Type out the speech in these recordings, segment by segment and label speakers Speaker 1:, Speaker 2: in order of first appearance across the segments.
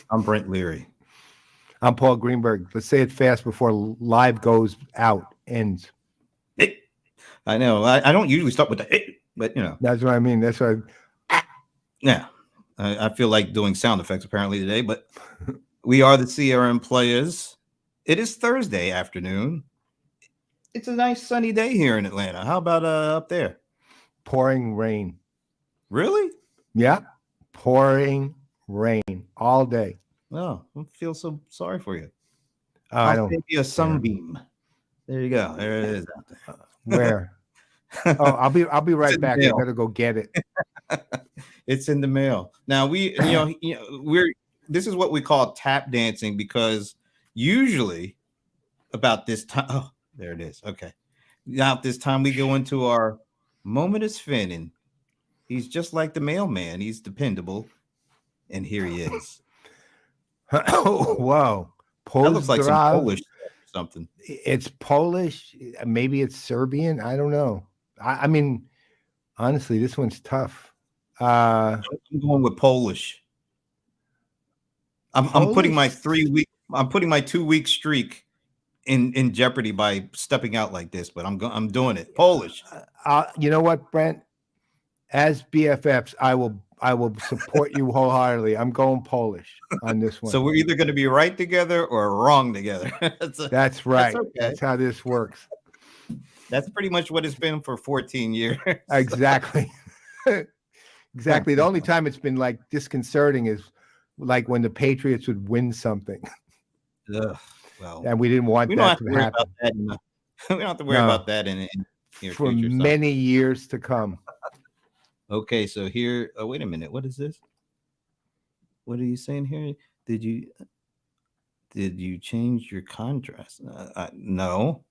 Speaker 1: I'm Brent Leary.
Speaker 2: I'm Paul Greenberg. Let's say it fast before live goes out, ends.
Speaker 1: Hey, I know. I don't usually start with the hey, but
Speaker 2: That's what I mean. That's what
Speaker 1: yeah. I feel like doing sound effects apparently today, but we are the CRM Playaz. It is Thursday afternoon. It's a nice sunny day here in Atlanta. How about up there?
Speaker 2: pouring rain.
Speaker 1: Really?
Speaker 2: Yeah, pouring rain all day.
Speaker 1: Oh, I feel so sorry for you.
Speaker 2: I
Speaker 1: I'll
Speaker 2: don't
Speaker 1: send you a
Speaker 2: care.
Speaker 1: sunbeam. There you go. There it is out there.
Speaker 2: Where? Oh, I'll be
Speaker 1: It's
Speaker 2: right
Speaker 1: in the
Speaker 2: back. I
Speaker 1: mail.
Speaker 2: better go get it.
Speaker 1: It's in the mail. Now we're this is what we call tap dancing because usually about this time. Oh, there it is. Okay. Now this time we go into our moment of spinning. He's just like the mailman. He's dependable, and here he is.
Speaker 2: Oh, wow.
Speaker 1: That looks like some
Speaker 2: Pozdrav.
Speaker 1: Polish stuff or something.
Speaker 2: It's Polish. Maybe it's Serbian. I don't know. I mean, honestly, this one's tough.
Speaker 1: I'm going with Polish. I'm putting my
Speaker 2: Polish.
Speaker 1: 3 week. I'm putting my 2 week streak in jeopardy by stepping out like this. But I'm doing it. Polish.
Speaker 2: You know what, Brent? As BFFs, I will support you wholeheartedly. I'm going Polish on this one.
Speaker 1: So we're either going to be right together or wrong together.
Speaker 2: That's
Speaker 1: That's
Speaker 2: right.
Speaker 1: okay.
Speaker 2: That's how this works.
Speaker 1: That's pretty much what it's been for 14 years.
Speaker 2: Exactly. Exactly. The only time it's been like disconcerting is like when the Patriots would win something,
Speaker 1: Ugh, well,
Speaker 2: and we didn't want
Speaker 1: we don't
Speaker 2: that
Speaker 1: have to
Speaker 2: to
Speaker 1: worry
Speaker 2: happen.
Speaker 1: about that. We don't have to worry
Speaker 2: No,
Speaker 1: about that in near
Speaker 2: for
Speaker 1: future. So.
Speaker 2: many years to come.
Speaker 1: Okay, so here. Oh, wait a minute. What is this? What are you saying here? Did you change your contrast? No.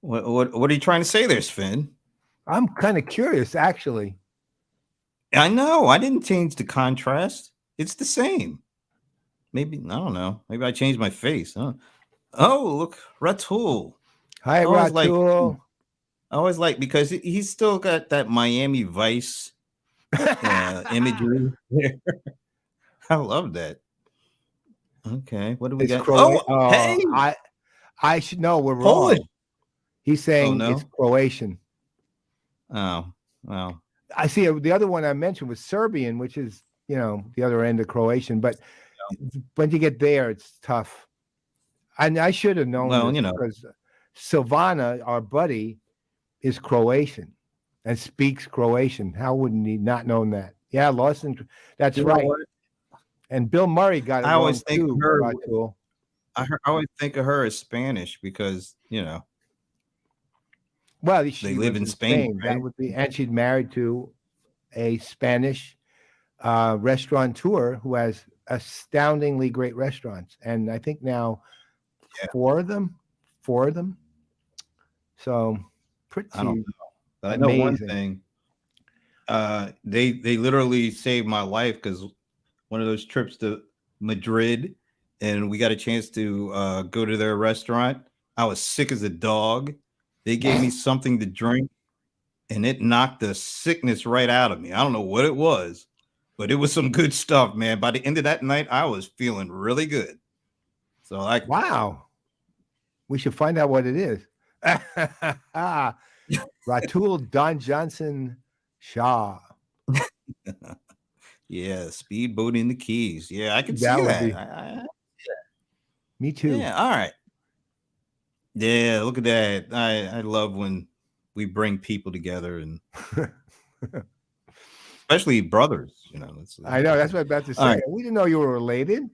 Speaker 1: What are you trying to say there, Sven?
Speaker 2: I'm kind of curious, actually.
Speaker 1: I know. I didn't change the contrast. It's the same. Maybe I don't know. Maybe I changed my face. Huh? Oh, look, Ratul.
Speaker 2: Hi,
Speaker 1: I always like.
Speaker 2: Ratul.
Speaker 1: I always like because he's still got that Miami Vice imagery. I love that. Okay, what do we
Speaker 2: It's
Speaker 1: got?
Speaker 2: Croatian.
Speaker 1: Oh, hey,
Speaker 2: I should know. We're
Speaker 1: Polish.
Speaker 2: wrong. He's
Speaker 1: Oh
Speaker 2: saying it's
Speaker 1: no.
Speaker 2: Croatian.
Speaker 1: Oh, well.
Speaker 2: I see the other one I mentioned was Serbian, which is the other end of Croatian. But when you get there, it's tough. And I should have known
Speaker 1: Well,
Speaker 2: this because Silvana, our buddy, is Croatian and speaks Croatian. How wouldn't he not known that? Yeah, Lawson. That's right. And Bill Murray got it
Speaker 1: I
Speaker 2: wrong
Speaker 1: always think
Speaker 2: too.
Speaker 1: of her.
Speaker 2: Ratul.
Speaker 1: I always think of her as Spanish because
Speaker 2: Well,
Speaker 1: they
Speaker 2: she
Speaker 1: live
Speaker 2: lives
Speaker 1: in
Speaker 2: in
Speaker 1: Spain,
Speaker 2: Spain.
Speaker 1: right?
Speaker 2: That would be, and she's married to a Spanish restaurateur who has astoundingly great restaurants, and I think now
Speaker 1: Yeah,
Speaker 2: four of them. So
Speaker 1: I don't
Speaker 2: pretty
Speaker 1: know, but I know one
Speaker 2: amazing.
Speaker 1: thing. They literally saved my life because one of those trips to Madrid, and we got a chance to go to their restaurant. I was sick as a dog. They gave me something to drink, and it knocked the sickness right out of me. I don't know what it was, but it was some good stuff, man. By the end of that night, I was feeling really good. So
Speaker 2: Wow, we should find out what it is. Ratul Don Johnson Shaw.
Speaker 1: yeah, speedboat in the Keys. Yeah, I can see
Speaker 2: That would
Speaker 1: that.
Speaker 2: be me too.
Speaker 1: Yeah, all right. Yeah, look at that. I love when we bring people together and especially brothers.
Speaker 2: I know. That's what I'm about to
Speaker 1: All
Speaker 2: say.
Speaker 1: right.
Speaker 2: We didn't know you were related.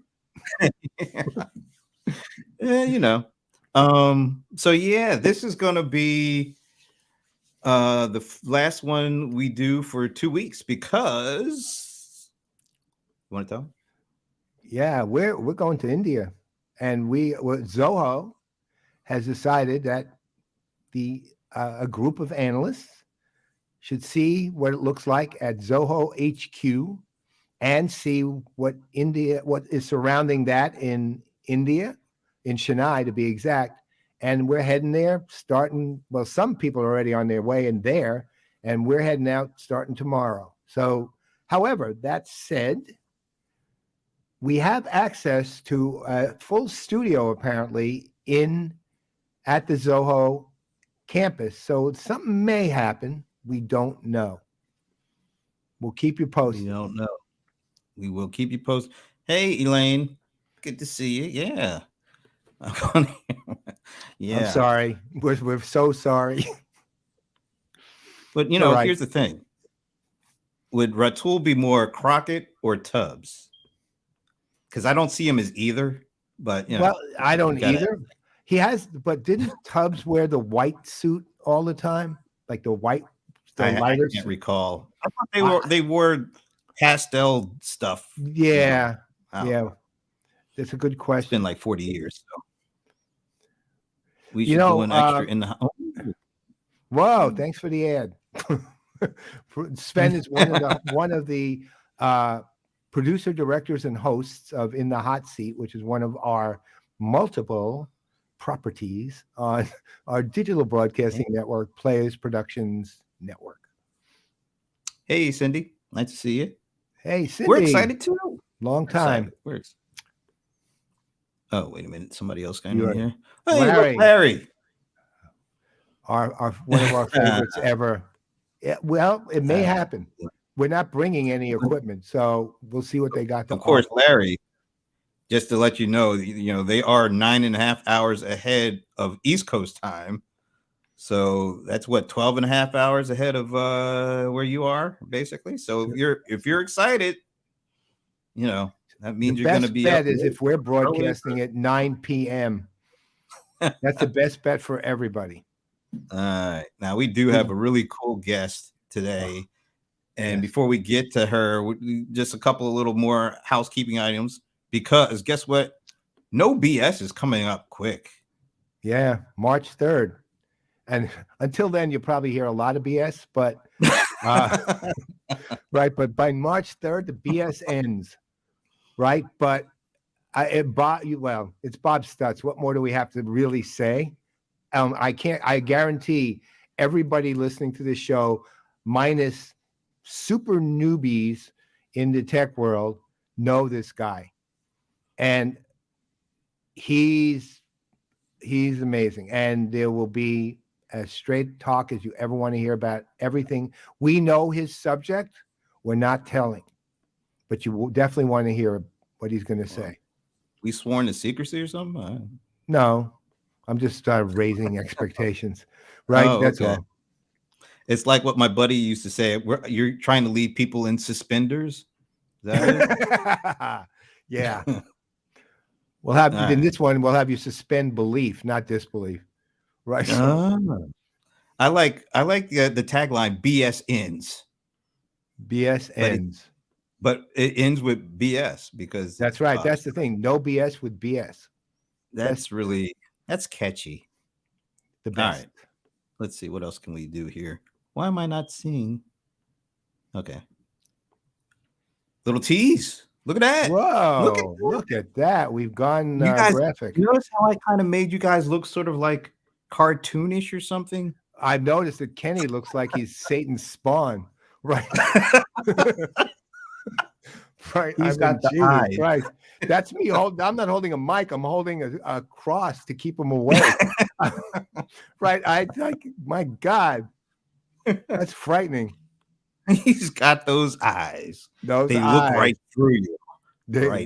Speaker 1: Yeah. So yeah, this is gonna be the last one we do for 2 weeks because you want to tell?
Speaker 2: Yeah, we're going to India, and Zoho has decided that the a group of analysts should see what it looks like at Zoho HQ and see what is surrounding that in India, in Chennai to be exact. And we're heading there starting. Well, some people are already on their way in there, and we're heading out starting tomorrow. So, however, that said, we have access to a full studio apparently at the Zoho campus. So something may happen. We don't know. We'll keep you
Speaker 1: We
Speaker 2: posted.
Speaker 1: don't know. We will keep you posted. Hey, Elaine, good to see you. Yeah.
Speaker 2: I'm
Speaker 1: Yeah.
Speaker 2: sorry. We're so sorry.
Speaker 1: But,
Speaker 2: It's all right.
Speaker 1: here's the thing. Would Ratul be more Crockett or Tubbs? Because I don't see him as either. But,
Speaker 2: Well, I don't
Speaker 1: you gotta.
Speaker 2: either. He has, but didn't Tubbs wear the white suit all the time? Like the
Speaker 1: I
Speaker 2: lighter
Speaker 1: can't
Speaker 2: suit?
Speaker 1: recall. I thought
Speaker 2: I-
Speaker 1: they wore pastel stuff.
Speaker 2: Yeah.
Speaker 1: I don't
Speaker 2: Yeah.
Speaker 1: know.
Speaker 2: That's a good
Speaker 1: It's been
Speaker 2: question.
Speaker 1: like 40 years. So we
Speaker 2: You
Speaker 1: should do
Speaker 2: know,
Speaker 1: an extra in the.
Speaker 2: whoa, thanks for the ad. Sven is one of the producer, directors, and hosts of In the Hot Seat, which is one of our multiple properties on our digital broadcasting network, Playaz Productions Network.
Speaker 1: Hey, Cindy. Nice to see you.
Speaker 2: Hey, Cindy.
Speaker 1: We're excited too.
Speaker 2: Long time.
Speaker 1: Oh, wait a minute. Somebody else got
Speaker 2: You
Speaker 1: in
Speaker 2: are-
Speaker 1: here. Hey,
Speaker 2: Larry.
Speaker 1: look, Larry.
Speaker 2: Our one of our favorites ever. Yeah, well, it may happen. We're not bringing any equipment, so we'll see what they got to
Speaker 1: Of course,
Speaker 2: offer.
Speaker 1: Larry. Just to let you know, they are 9.5 hours ahead of East Coast time. So that's what 12.5 hours ahead of where you are, basically. So if you're excited, that means
Speaker 2: The
Speaker 1: you're going to
Speaker 2: best
Speaker 1: be
Speaker 2: bet
Speaker 1: up
Speaker 2: is if we're broadcasting
Speaker 1: early.
Speaker 2: at 9 p.m. That's the best bet for everybody.
Speaker 1: All right. Now we do have a really cool guest today. And before we get to her, just a couple of little more housekeeping items, because guess what? No BS is coming up quick.
Speaker 2: Yeah, March 3rd. And until then, you'll probably hear a lot of BS, but right. But by March 3rd, the BS ends. Right. But it's Bob Stutz. What more do we have to really say? I guarantee everybody listening to this show, minus super newbies in the tech world, know this guy. And he's amazing. And there will be as straight talk as you ever want to hear about everything. We know his subject. We're not telling, but you will definitely want to hear what he's going to say.
Speaker 1: We sworn to secrecy or something?
Speaker 2: No, I'm just raising expectations, right?
Speaker 1: Oh,
Speaker 2: That's
Speaker 1: okay.
Speaker 2: all.
Speaker 1: It's like what my buddy used to say. You're trying to leave people in suspenders. Is that it?
Speaker 2: Yeah. We'll have in this one. We'll have you suspend belief, not disbelief, right?
Speaker 1: I like the tagline "BS ends."
Speaker 2: BS ends,
Speaker 1: but it ends with BS because
Speaker 2: that's right. That's the thing. No BS with BS.
Speaker 1: That's catchy.
Speaker 2: The best.
Speaker 1: All right. Let's see. What else can we do here? Why am I not seeing? Okay. Little tease. Look at that.
Speaker 2: Whoa. Look at that. We've gone graphic.
Speaker 1: You notice how I kind of made you guys look sort of like cartoonish or something?
Speaker 2: I've noticed that Kenny looks like he's Satan's spawn. Right. Right.
Speaker 1: He's got the eyes.
Speaker 2: Right. That's me. I'm not holding a mic. I'm holding a cross to keep him away. Right. My God. That's frightening.
Speaker 1: He's got those eyes. They look right through you.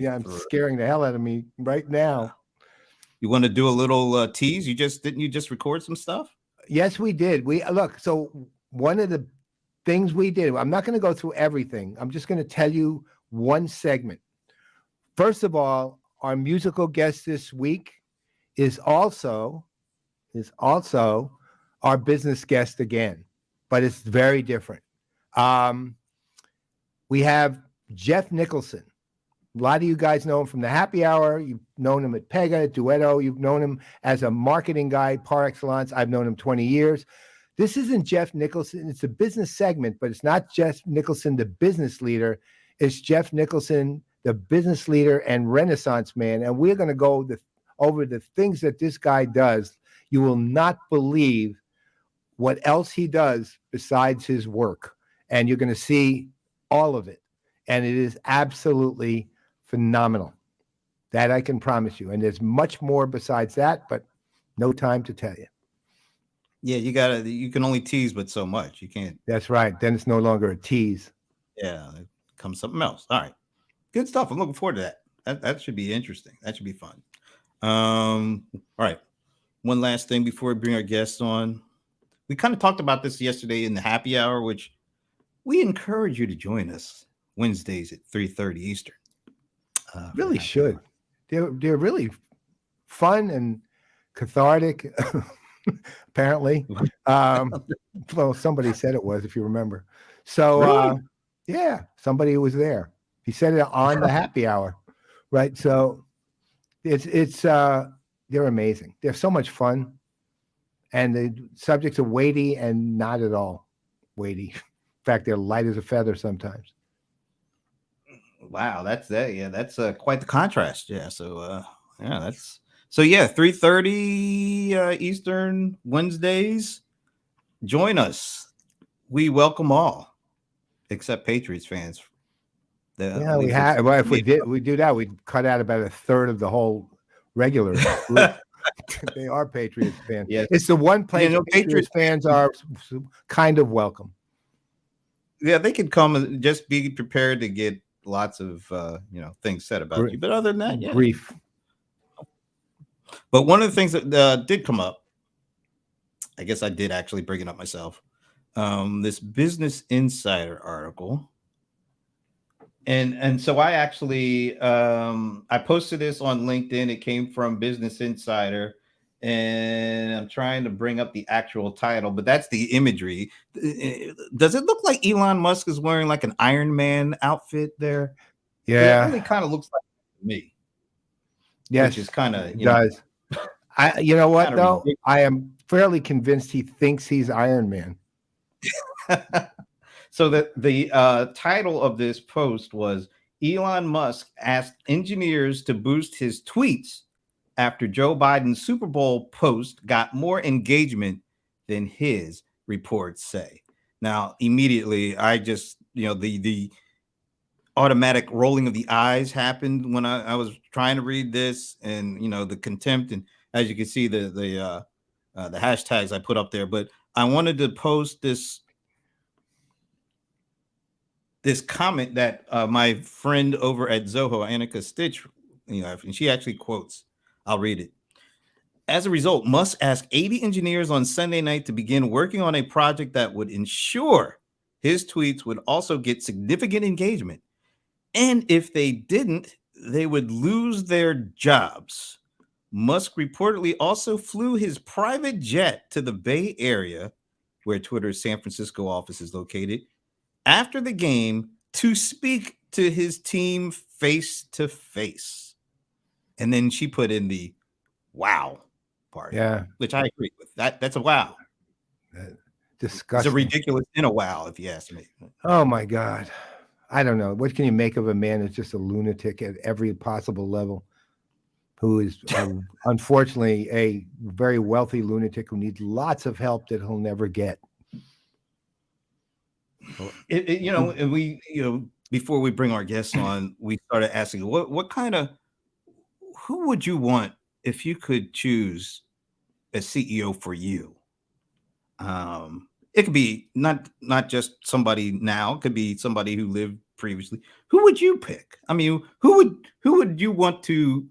Speaker 2: I'm scaring the hell out of me right now.
Speaker 1: You want to do a little tease? Didn't you just record some stuff?
Speaker 2: Yes, we did. So one of the things we did, I'm not going to go through everything. I'm just going to tell you one segment. First of all, our musical guest this week is also our business guest again, but it's very different. We have Jeff Nicholson. A lot of you guys know him from the Happy Hour. You've known him at Pega, at Duetto. You've known him as a marketing guy par excellence. I've known him 20 years. This isn't Jeff Nicholson. It's a business segment, but it's not Jeff Nicholson, the business leader. It's Jeff Nicholson, the business leader and Renaissance man. And we're going to go over the things that this guy does. You will not believe what else he does besides his work. And you're going to see all of it. And it is absolutely phenomenal. That I can promise you. And there's much more besides that, but no time to tell you.
Speaker 1: Yeah, you can only tease but so much. You can't.
Speaker 2: That's right. Then it's no longer a tease.
Speaker 1: Yeah, it comes something else. All right. Good stuff. I'm looking forward to that. That should be interesting. That should be fun. All right. One last thing before we bring our guests on. We kind of talked about this yesterday in the happy hour, which we encourage you to join us Wednesdays at 3:30 Eastern.
Speaker 2: Really should. They're really fun and cathartic. Apparently, well, somebody said it was, if you remember. So,
Speaker 1: Really?
Speaker 2: yeah, somebody was there. He said it on the happy hour, right? So, it's they're amazing. They're so much fun, and the subjects are weighty and not at all weighty. In fact, they're light as a feather sometimes.
Speaker 1: Wow, that's that. Yeah, that's quite the contrast. Yeah, so yeah, that's so yeah, 3:30 Eastern Wednesdays. Join us. We welcome all, except Patriots fans.
Speaker 2: Yeah, we have. Well, if we do that, we'd cut out about a third of the whole regular group. They are Patriots fans.
Speaker 1: Yes.
Speaker 2: It's the one place Patriots fans are kind of welcome.
Speaker 1: Yeah, they could come and just be prepared to get lots of things said about you. But other than that, yeah.
Speaker 2: Grief.
Speaker 1: But one of the things that did come up, I guess I did actually bring it up myself. This Business Insider article. And so I actually I posted this on LinkedIn. It came from Business Insider, and I'm trying to bring up the actual title, but that's the imagery. Does it look like Elon Musk is wearing like an Iron Man outfit there?
Speaker 2: Yeah,
Speaker 1: it really kind of looks like me.
Speaker 2: Yes,
Speaker 1: which is kind of
Speaker 2: does. You know what though? Ridiculous. I am fairly convinced he thinks he's Iron Man.
Speaker 1: So the title of this post was Elon Musk asked engineers to boost his tweets after Joe Biden's Super Bowl post got more engagement than his, reports say. Now, immediately, I just, the automatic rolling of the eyes happened when I was trying to read this, and, the contempt, and as you can see, the hashtags I put up there. But I wanted to post this comment that my friend over at Zoho, Annika Stitch, and she actually quotes. I'll read it. As a result, Musk asked 80 engineers on Sunday night to begin working on a project that would ensure his tweets would also get significant engagement. And if they didn't, they would lose their jobs. Musk reportedly also flew his private jet to the Bay Area, where Twitter's San Francisco office is located, after the game to speak to his team face to face. And then she put in the wow part.
Speaker 2: Yeah.
Speaker 1: Which I agree with. That's a wow.
Speaker 2: Disgusting.
Speaker 1: It's a ridiculous in a wow, if you ask me.
Speaker 2: Oh my God. I don't know. What can you make of a man who's just a lunatic at every possible level, who is unfortunately a very wealthy lunatic who needs lots of help that he'll never get.
Speaker 1: And we, before we bring our guests on, we started asking, who would you want if you could choose a CEO for you? It could be not just somebody now, it could be somebody who lived previously. Who would you pick? I mean, who would you want to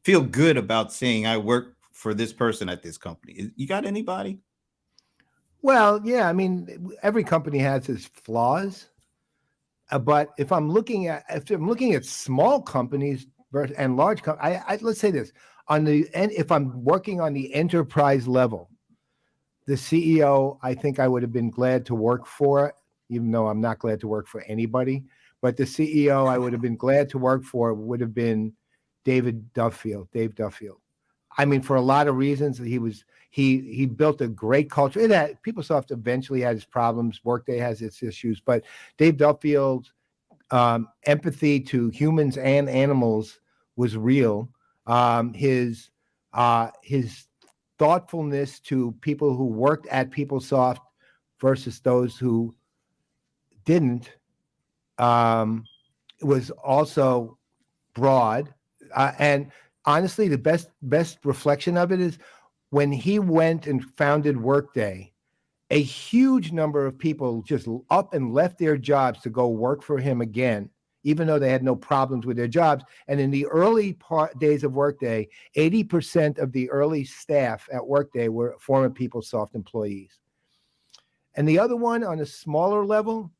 Speaker 1: feel good about saying I work for this person at this company? You got anybody?
Speaker 2: Well, yeah, I mean, every company has its flaws, but if I'm looking at small companies and large companies, let's say this if I'm working on the enterprise level, the CEO, I think I would have been glad to work for, even though I'm not glad to work for anybody. But the CEO I would have been glad to work for would have been Dave Duffield. I mean, for a lot of reasons, he built a great culture. PeopleSoft eventually had its problems. Workday has its issues, but Dave Duffield's empathy to humans and animals was real. His thoughtfulness to people who worked at PeopleSoft versus those who didn't was also broad, and honestly, the best reflection of it is when he went and founded Workday. A huge number of people just up and left their jobs to go work for him again, even though they had no problems with their jobs. And in the early days of Workday, 80% of the early staff at Workday were former PeopleSoft employees. And the other one on a smaller level,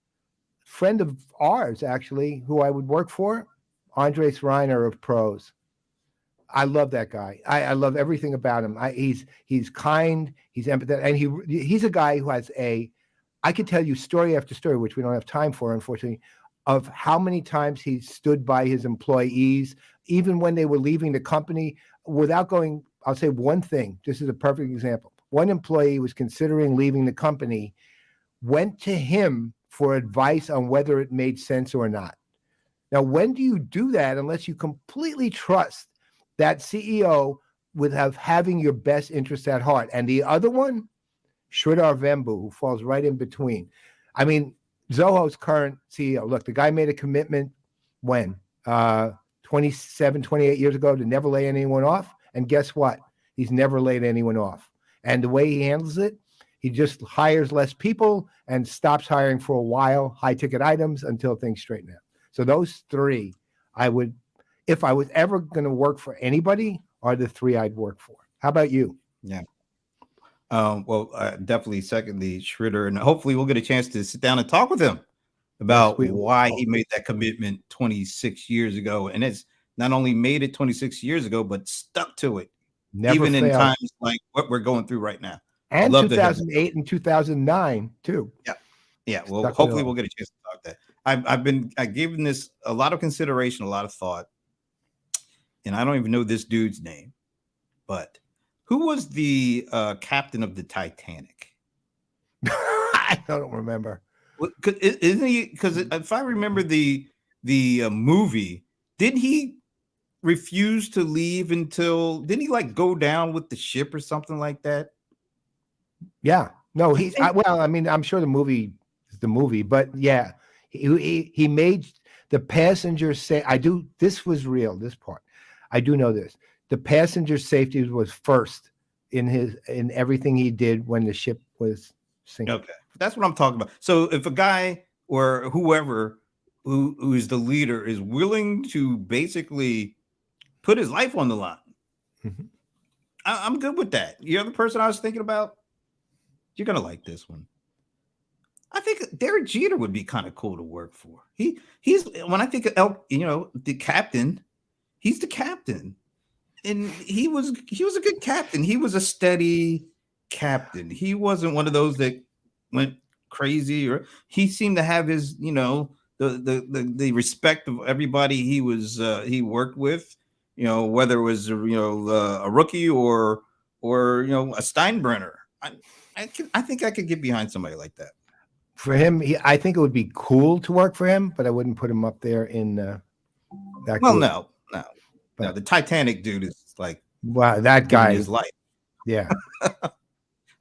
Speaker 2: friend of ours, actually, who I would work for, Andres Reiner of Pros. I love that guy. I love everything about him. He's kind, he's empathetic, and he's a guy who has I could tell you story after story, which we don't have time for, unfortunately, of how many times he stood by his employees, even when they were leaving the company, without going. I'll say one thing. This is a perfect example. One employee was considering leaving the company, went to him for advice on whether it made sense or not. Now, when do you do that unless you completely trust that CEO with having your best interest at heart? And the other one, Sridhar Vembu, who falls right in between. I mean, Zoho's current CEO, look, the guy made a commitment when? 27, 28 years ago to never lay anyone off. And guess what? He's never laid anyone off. And the way he handles it, he just hires less people and stops hiring for a while, high-ticket items, until things straighten out. So those three, if I was ever going to work for anybody, are the three I'd work for. How about you?
Speaker 1: Yeah. Well, definitely second the Schroeder, and hopefully we'll get a chance to sit down and talk with him about why he made that commitment 26 years ago. And it's not only made it 26 years ago, but stuck to it.
Speaker 2: Never
Speaker 1: even
Speaker 2: failed.
Speaker 1: In times like what we're going through right now.
Speaker 2: And 2008 and 2009 too.
Speaker 1: Yeah. Yeah. Well, hopefully we'll get a chance to talk that. I've given this a lot of consideration, a lot of thought. And I don't even know this dude's name, but who was the captain of the Titanic?
Speaker 2: I don't remember.
Speaker 1: Isn't he? Because if I remember the movie, didn't he refuse to leave until? Didn't he like go down with the ship or something like that?
Speaker 2: Yeah. No. Well, I mean, I'm sure the movie is the movie, but yeah, he made the passengers say. This was real. This part, I do know this. The passenger safety was first in everything he did when the ship was sinking.
Speaker 1: Okay, that's what I'm talking about. So if a guy or whoever who is the leader is willing to basically put his life on the line, mm-hmm. I'm good with that. The other person I was thinking about, you're gonna like this one. I think Derek Jeter would be kind of cool to work for. He's when I think of the captain, he's the captain. And he was a good captain. He was a steady captain. He wasn't one of those that went crazy, or he seemed to have his, the respect of everybody he worked with, whether it was a rookie or a Steinbrenner. I think I could get behind somebody like that.
Speaker 2: For him, I think it would be cool to work for him, but I wouldn't put him up there in that.
Speaker 1: Well, group. No. No, the Titanic dude is like,
Speaker 2: wow, that guy
Speaker 1: is life. Yeah. All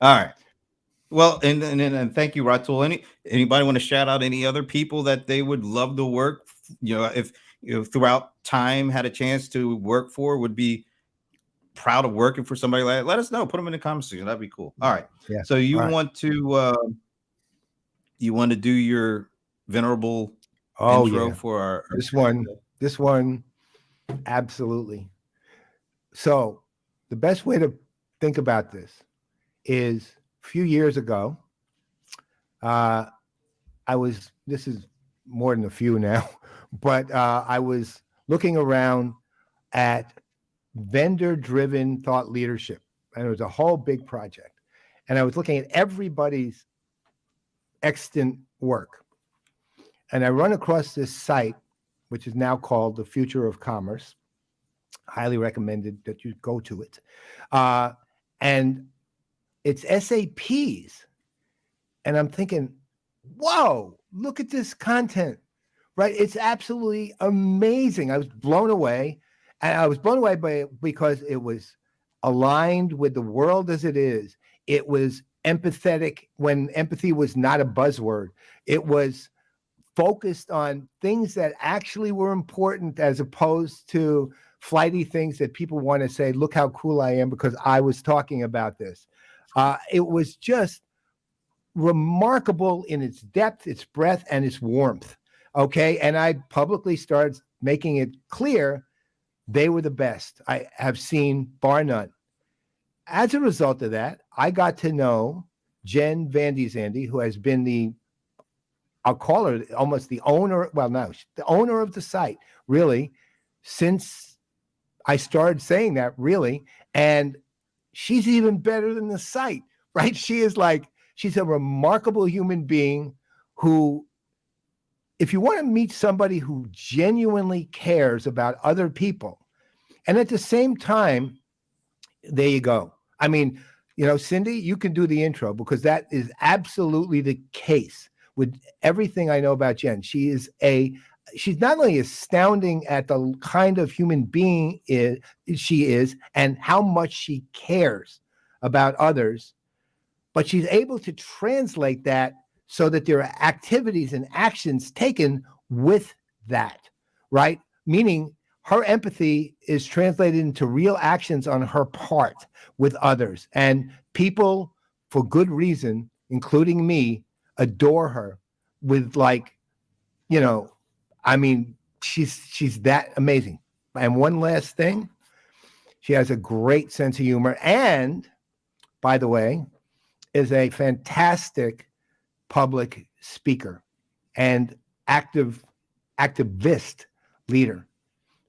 Speaker 1: right. Well, and thank you, Ratul. Anybody want to shout out any other people that they would love to work? If throughout time had a chance to work for, would be proud of working for somebody like that. Let us know. Put them in the comments section. That'd be cool. All right. Yeah. So you want to do your venerable intro for our
Speaker 2: this one. Absolutely. So the best way to think about this is a few years ago, this is more than a few now, but I was looking around at vendor-driven thought leadership. And it was a whole big project. And I was looking at everybody's extant work. And I run across this site, which is now called The Future of Commerce. Highly recommended that you go to it. And it's SAP's. And I'm thinking, whoa, look at this content, right? It's absolutely amazing. I was blown away. And I was blown away because it was aligned with the world as it is. It was empathetic when empathy was not a buzzword. It was focused on things that actually were important as opposed to flighty things that people want to say, look how cool I am because I was talking about this. It was just remarkable in its depth, its breadth, and its warmth. Okay. And I publicly started making it clear they were the best I have seen, bar none. As a result of that, I got to know Jenn Vande Zande, who has been I'll call her almost the owner, well, no, the owner of the site, really, since I started saying that, really. And she's even better than the site, right? She's a remarkable human being who, if you want to meet somebody who genuinely cares about other people, and at the same time, there you go. I mean, Cindy, you can do the intro because that is absolutely the case with everything I know about Jenn. She's not only astounding at the kind of human being she is and how much she cares about others, but she's able to translate that so that there are activities and actions taken with that, right? Meaning her empathy is translated into real actions on her part with others. And people, for good reason, including me, adore her with she's that amazing. And one last thing, she has a great sense of humor and, by the way, is a fantastic public speaker and activist leader.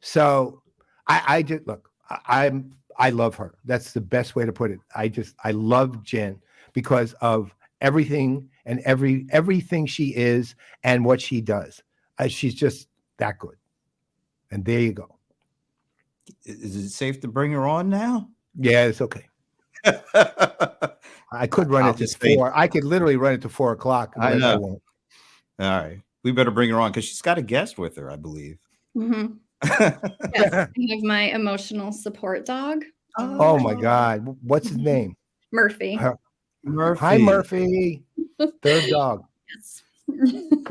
Speaker 2: So I just look, I love her. That's the best way to put it. I love Jenn because of everything and everything she is and what she does. She's just that good. And there you go.
Speaker 1: Is it safe to bring her on now?
Speaker 2: Yeah, it's okay. I could run it to 4. I could literally run it to 4 o'clock.
Speaker 1: I know.
Speaker 2: I won't.
Speaker 1: All right. We better bring her on because she's got a guest with her, I believe.
Speaker 3: Mm-hmm. Yes, I have my emotional support dog.
Speaker 2: Oh my God. What's his name?
Speaker 3: Murphy.
Speaker 1: Murphy.
Speaker 2: Hi, Murphy. Third dog.
Speaker 3: Yes.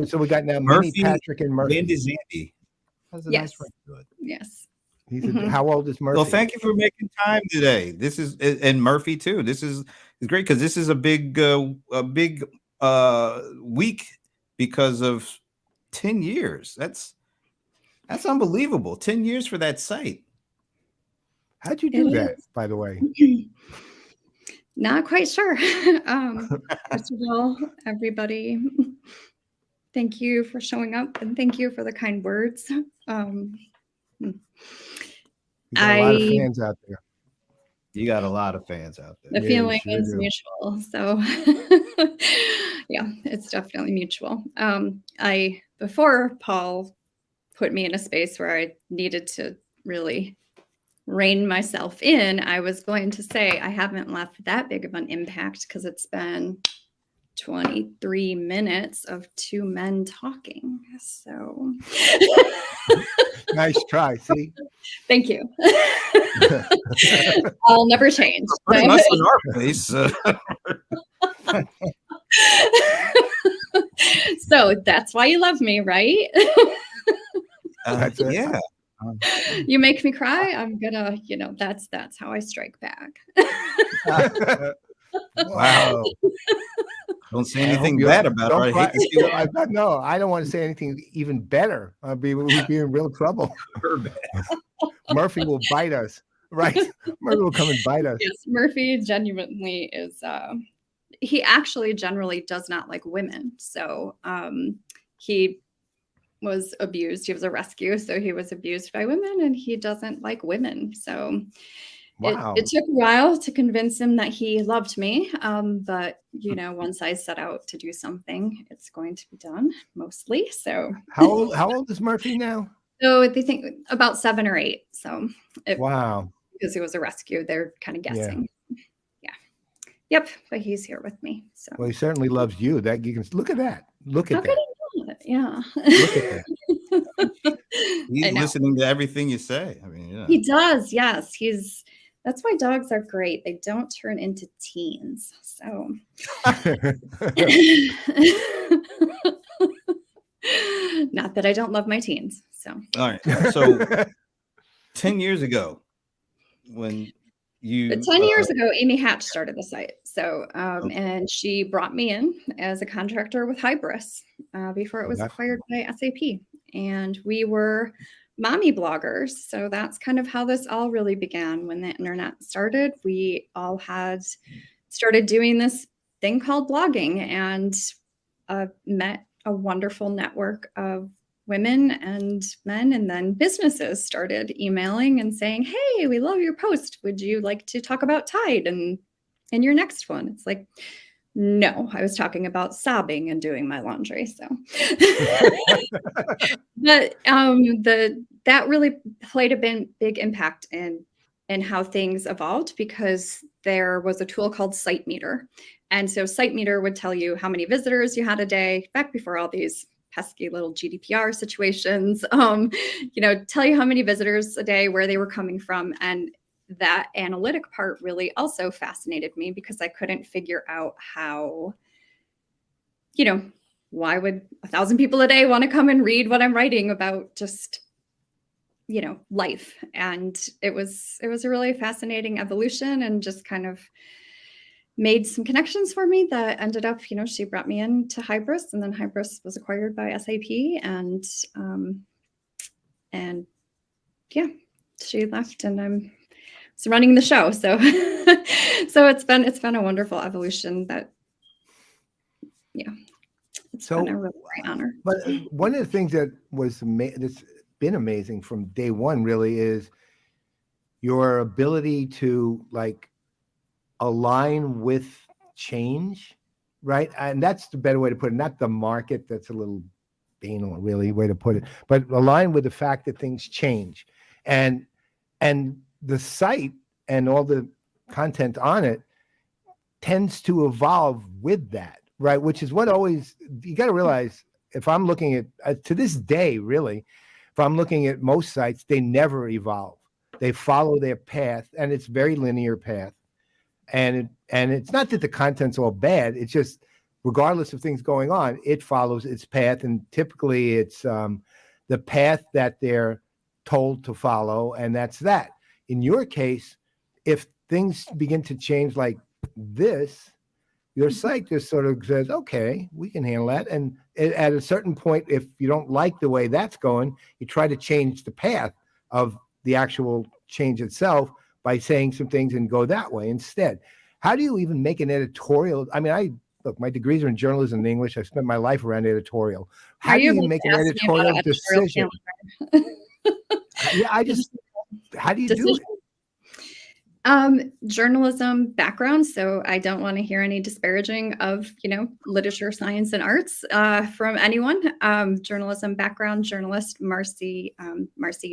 Speaker 2: So we got now
Speaker 1: Murphy,
Speaker 2: Mini, Patrick, and Murphy.
Speaker 1: Vande Zande. That's a nice ring to it.
Speaker 3: Yes.
Speaker 2: How old is Murphy?
Speaker 1: Well, thank you for making time today. This is, and Murphy too. This is great because this is a big week because of 10 years. That's unbelievable. 10 years for that site.
Speaker 2: How'd you do that, by the way?
Speaker 3: Not quite sure. First of all, everybody, thank you for showing up and thank you for the kind words.
Speaker 2: You got a lot of fans out there.
Speaker 1: You got a lot of fans out there.
Speaker 3: The feeling is mutual. So yeah, it's definitely mutual. Before Paul put me in a space where I needed to really rein myself in, I was going to say I haven't left that big of an impact because it's been 23 minutes of 2 men talking. So
Speaker 2: nice try. See?
Speaker 3: Thank you. I'll never change.
Speaker 1: Pretty much in our place.
Speaker 3: So that's why you love me, right?
Speaker 1: Yeah.
Speaker 3: You make me cry. I'm gonna, that's how I strike back.
Speaker 2: Wow.
Speaker 1: Don't say anything bad about her. I hate to see that.
Speaker 2: No, I don't want to say anything even better. We'd be in real trouble. Murphy will bite us, right? Murphy will come and bite us.
Speaker 3: Yes, Murphy genuinely is. He actually generally does not like women. So he was abused. He was a rescue, so he was abused by women, and he doesn't like women. So
Speaker 2: wow.
Speaker 3: It took a while to convince him that he loved me. But once I set out to do something, it's going to be done mostly. So
Speaker 2: how old is Murphy now?
Speaker 3: So they think about 7 or 8. So
Speaker 2: wow,
Speaker 3: because he was a rescue, they're kind of guessing. Yeah. Yep. But he's here with me. So
Speaker 2: well, he certainly loves you. That you can look at that. Look at that.
Speaker 3: Yeah.
Speaker 2: Look at that.
Speaker 1: He's listening to everything you say. I mean, yeah.
Speaker 3: He does. Yes. That's why dogs are great. They don't turn into teens. So Not that I don't love my teens. So,
Speaker 1: All right. So 10 years ago, when
Speaker 3: but
Speaker 1: you
Speaker 3: 10 years ago, Amy Hatch started the site. So, and she brought me in as a contractor with Hybris before it was acquired by SAP. And we were mommy bloggers. So that's kind of how this all really began. When the internet started, we all had started doing this thing called blogging, and met a wonderful network of women and men, and then businesses started emailing and saying, hey, we love your post, would you like to talk about Tide and in your next one? It's like, no, I was talking about sobbing and doing my laundry. So but that really played a big impact in how things evolved, because there was a tool called Site Meter. And so Site Meter would tell you how many visitors you had a day, back before all these pesky little GDPR situations, tell you how many visitors a day, where they were coming from. And that analytic part really also fascinated me, because I couldn't figure out how, why would 1,000 people a day want to come and read what I'm writing about just, life. And it was a really fascinating evolution, and just kind of made some connections for me that ended up, she brought me into Hybris, and then Hybris was acquired by SAP, and yeah, she left, and I'm running the show. So, so it's been a wonderful evolution that, it's been a really great honor.
Speaker 2: But one of the things that was that's been amazing from day one really is your ability to align with change, right? And that's the better way to put it. Not the market, that's a little banal, really, way to put it, but align with the fact that things change. And the site and all the content on it tends to evolve with that, right? Which is what always, you got to realize, if I'm looking at, to this day, really, if I'm looking at most sites, they never evolve. They follow their path, and it's very linear path. And it's not that the content's all bad. It's just, regardless of things going on, it follows its path. And typically it's the path that they're told to follow. And that's that. In your case, if things begin to change like this, your site just sort of says, okay, we can handle that. And at a certain point, if you don't like the way that's going, you try to change the path of the actual change itself by saying some things and go that way instead. How do you even make an editorial? I mean, look, my degrees are in journalism and English. I've spent my life around editorial. How do you make an editorial decision? Yeah, how do you do it?
Speaker 3: Journalism background. So I don't want to hear any disparaging of, literature, science, and arts from anyone. Journalism background, journalist Marcy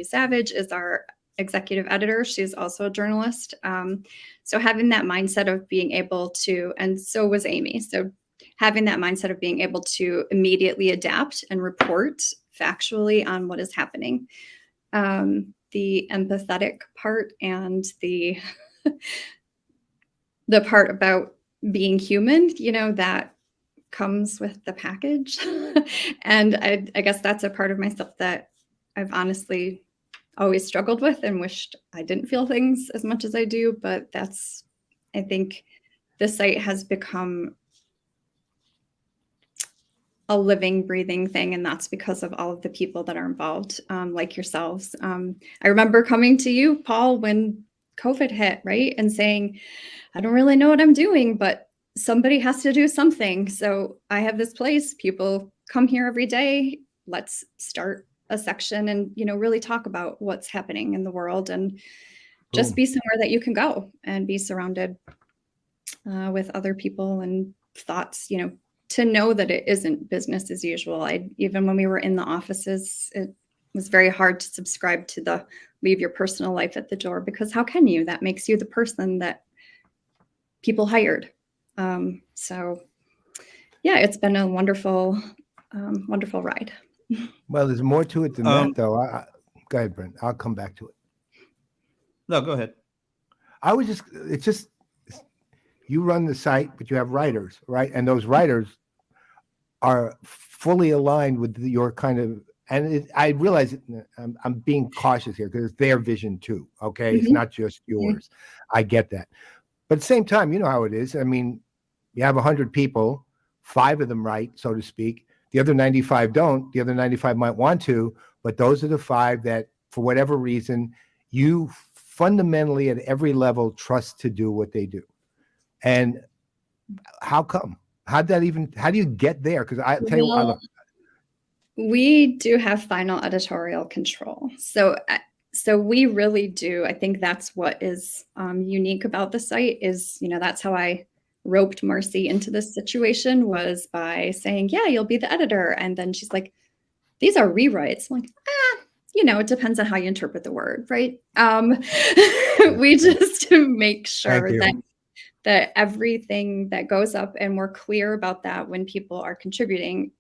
Speaker 3: Savage is our executive editor. She's also a journalist. So having that mindset of being able to, and so was Amy. So having that mindset of being able to immediately adapt and report factually on what is happening. The empathetic part and the part about being human, that comes with the package. And I guess that's a part of myself that I've honestly always struggled with and wished I didn't feel things as much as I do. But I think the site has become a living, breathing thing. And that's because of all of the people that are involved, like yourselves. I remember coming to you, Paul, when COVID hit, right? And saying, I don't really know what I'm doing, but somebody has to do something. So I have this place, people come here every day. Let's start a section and, really talk about what's happening in the world, and just be somewhere that you can go and be surrounded with other people and thoughts, to know that it isn't business as usual. Even when we were in the offices, it was very hard to subscribe to the leave your personal life at the door, because how can you? That makes you the person that people hired. So yeah, it's been a wonderful, wonderful ride.
Speaker 2: Well, there's more to it than that, though. Go ahead, Brent. I'll come back to it.
Speaker 1: No, go ahead.
Speaker 2: It's just, you run the site, but you have writers, right? And those writers are fully aligned with your kind of, and I realize I'm being cautious here because it's their vision too. Okay. It's
Speaker 3: Mhm.
Speaker 2: not just yours. I get that. But at the same time, you know how it is. I mean, you have 100 people, 5 of them right, so to speak. The other 95 don't. The other 95 might want to, but those are the 5 that, for whatever reason, you fundamentally at every level trust to do what they do. And how come? How do you get there? Because I tell you,
Speaker 3: Well,
Speaker 2: look,
Speaker 3: we do have final editorial control. So we really do. I think that's what is unique about the site is, that's how I roped Marcy into this situation was by saying, yeah, you'll be the editor. And then she's like, these are rewrites. I'm like, it depends on how you interpret the word, right? We just make sure that everything that goes up, and we're clear about that when people are contributing,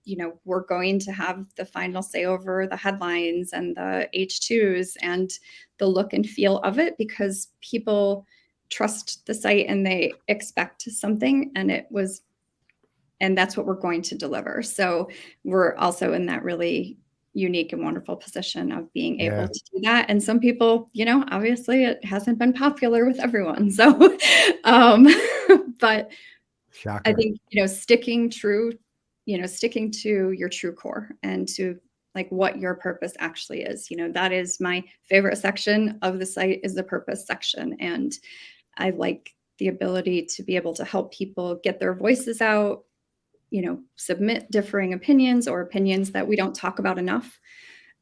Speaker 3: we're going to have the final say over the headlines and the H2s and the look and feel of it, because people trust the site and they expect something, and that's what we're going to deliver. So we're also in that really unique and wonderful position of being able to do that. And some people, obviously it hasn't been popular with everyone. So, but
Speaker 2: shocker.
Speaker 3: I think, sticking to your true core and to like what your purpose actually is, that is my favorite section of the site is the purpose section. And I like the ability to be able to help people get their voices out, submit differing opinions or opinions that we don't talk about enough,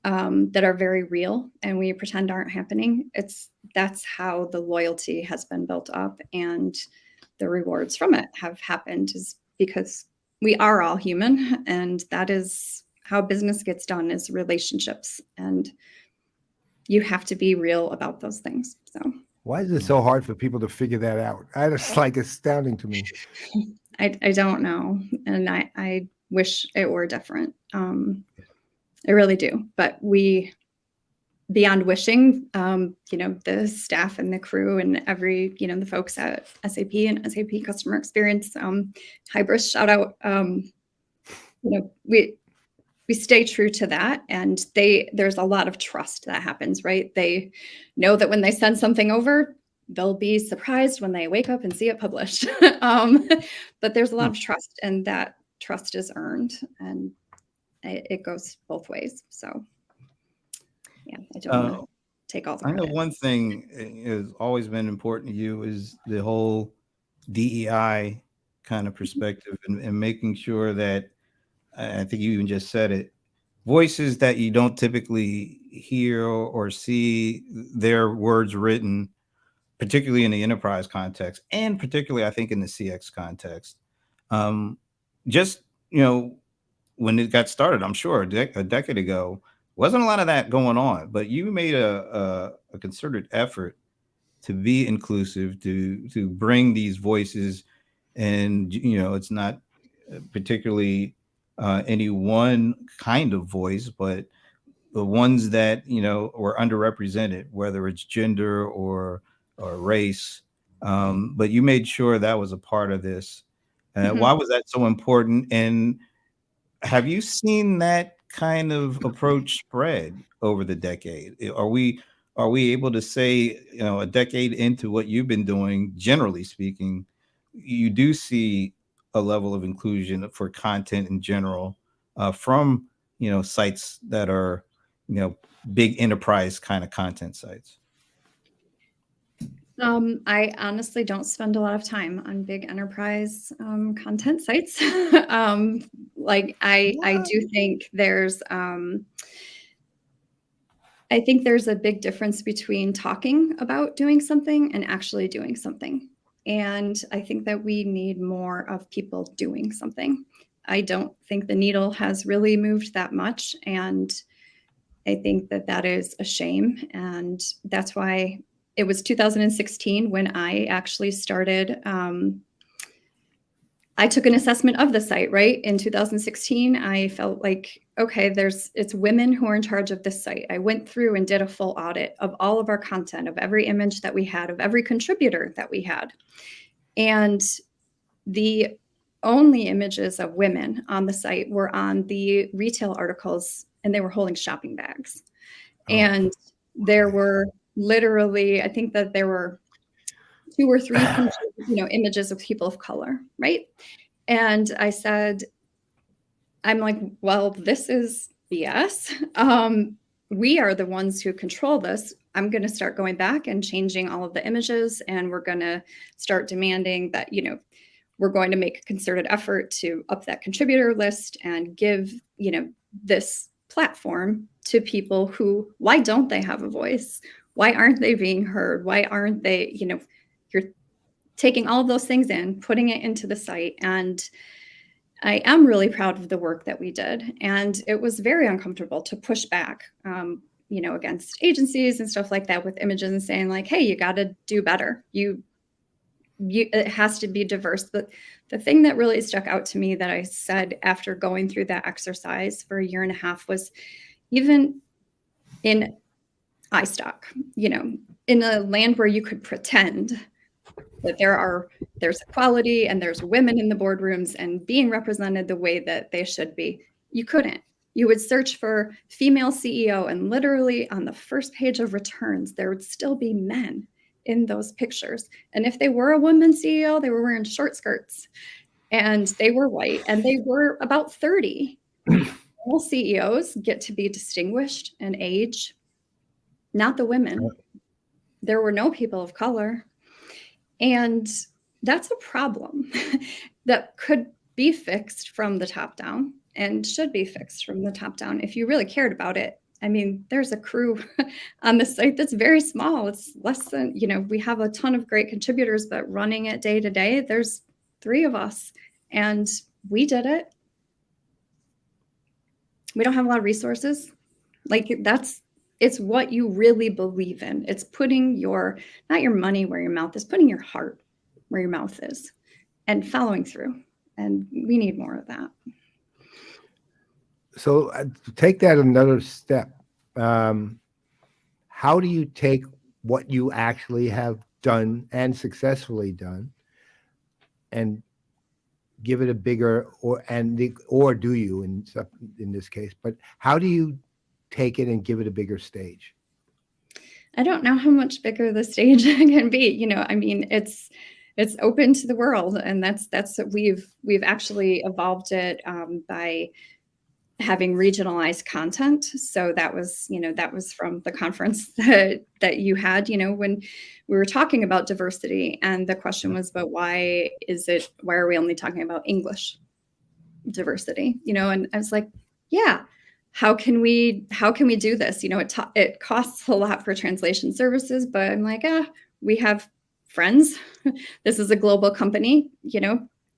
Speaker 3: that are very real and we pretend aren't happening. That's how the loyalty has been built up, and the rewards from it have happened is because we are all human, and that is how business gets done is relationships, and you have to be real about those things. So
Speaker 2: why is it so hard for people to figure that out? It's like astounding to me.
Speaker 3: I don't know. And I wish it were different. I really do. But beyond wishing, the staff and the crew and the folks at SAP and SAP Customer Experience, Hybris, shout out, we stay true to that. And there's a lot of trust that happens, right? They know that when they send something over, they'll be surprised when they wake up and see it published. But there's a lot of trust, and that trust is earned, and it goes both ways. So yeah, I don't want to take all the credit.
Speaker 1: I know one thing has always been important to you is the whole DEI kind of perspective and making sure that, I think you even just said it, voices that you don't typically hear or see their words written, particularly in the enterprise context, and particularly I think in the CX context. Just, when it got started, I'm sure a decade ago, wasn't a lot of that going on, but you made a concerted effort to be inclusive, to bring these voices, and it's not particularly any one kind of voice, but the ones that were underrepresented, whether it's gender or race. But you made sure that was a part of this. Why was that so important? And have you seen that kind of approach spread over the decade? Are we able to say, a decade into what you've been doing, generally speaking, you do see a level of inclusion for content in general, from sites that are big enterprise kind of content sites?
Speaker 3: I honestly don't spend a lot of time on big enterprise content sites. I do think I think there's a big difference between talking about doing something and actually doing something. And I think that we need more of people doing something. I don't think the needle has really moved that much. And I think that is a shame. And that's why it was 2016 when I actually started. I took an assessment of the site, right? In 2016, I felt like, okay, it's women who are in charge of this site. I went through and did a full audit of all of our content, of every image that we had, of every contributor that we had. And the only images of women on the site were on the retail articles, and they were holding shopping bags.
Speaker 2: Oh,
Speaker 3: And there were literally, I think that there were 2 or 3 images of people of color, right? And I said, I'm like, well, this is BS. We are the ones who control this. I'm going to start going back and changing all of the images, and we're going to start demanding that, we're going to make a concerted effort to up that contributor list and give, this platform to people who, why don't they have a voice? Why aren't they being heard? Why aren't they, you're taking all of those things in, putting it into the site. And I am really proud of the work that we did. And it was very uncomfortable to push back, against agencies and stuff like that with images and saying like, hey, you got to do better. It has to be diverse. But the thing that really stuck out to me that I said after going through that exercise for a year and a half was, even in iStock, in a land where you could pretend that there's equality and there's women in the boardrooms and being represented the way that they should be, you couldn't. You would search for female CEO, and literally on the first page of returns, there would still be men in those pictures. And if they were a woman CEO, they were wearing short skirts, and they were white, and they were about 30. All CEOs get to be distinguished in age, not the women. There were no people of color. And that's a problem that could be fixed from the top down, and should be fixed from the top down if you really cared about it. I mean, there's a crew on the site that's very small. It's less than, we have a ton of great contributors, but running it day to day, there's 3 of us, and we did it. We don't have a lot of resources. It's what you really believe in. It's putting not your money where your mouth is, putting your heart where your mouth is, and following through. And we need more of that.
Speaker 2: So take that another step. How do you take what you actually have done and successfully done and give it a bigger, or do you in this case, but how do you take it and give it a bigger stage?
Speaker 3: I don't know how much bigger the stage can be. I mean, it's open to the world, and that's what we've actually evolved it by having regionalized content. So that was from the conference that you had, when we were talking about diversity, and the question was, but why are we only talking about English diversity? And I was like, yeah, how can we do this? It costs a lot for translation services, but I'm like, we have friends. This is a global company,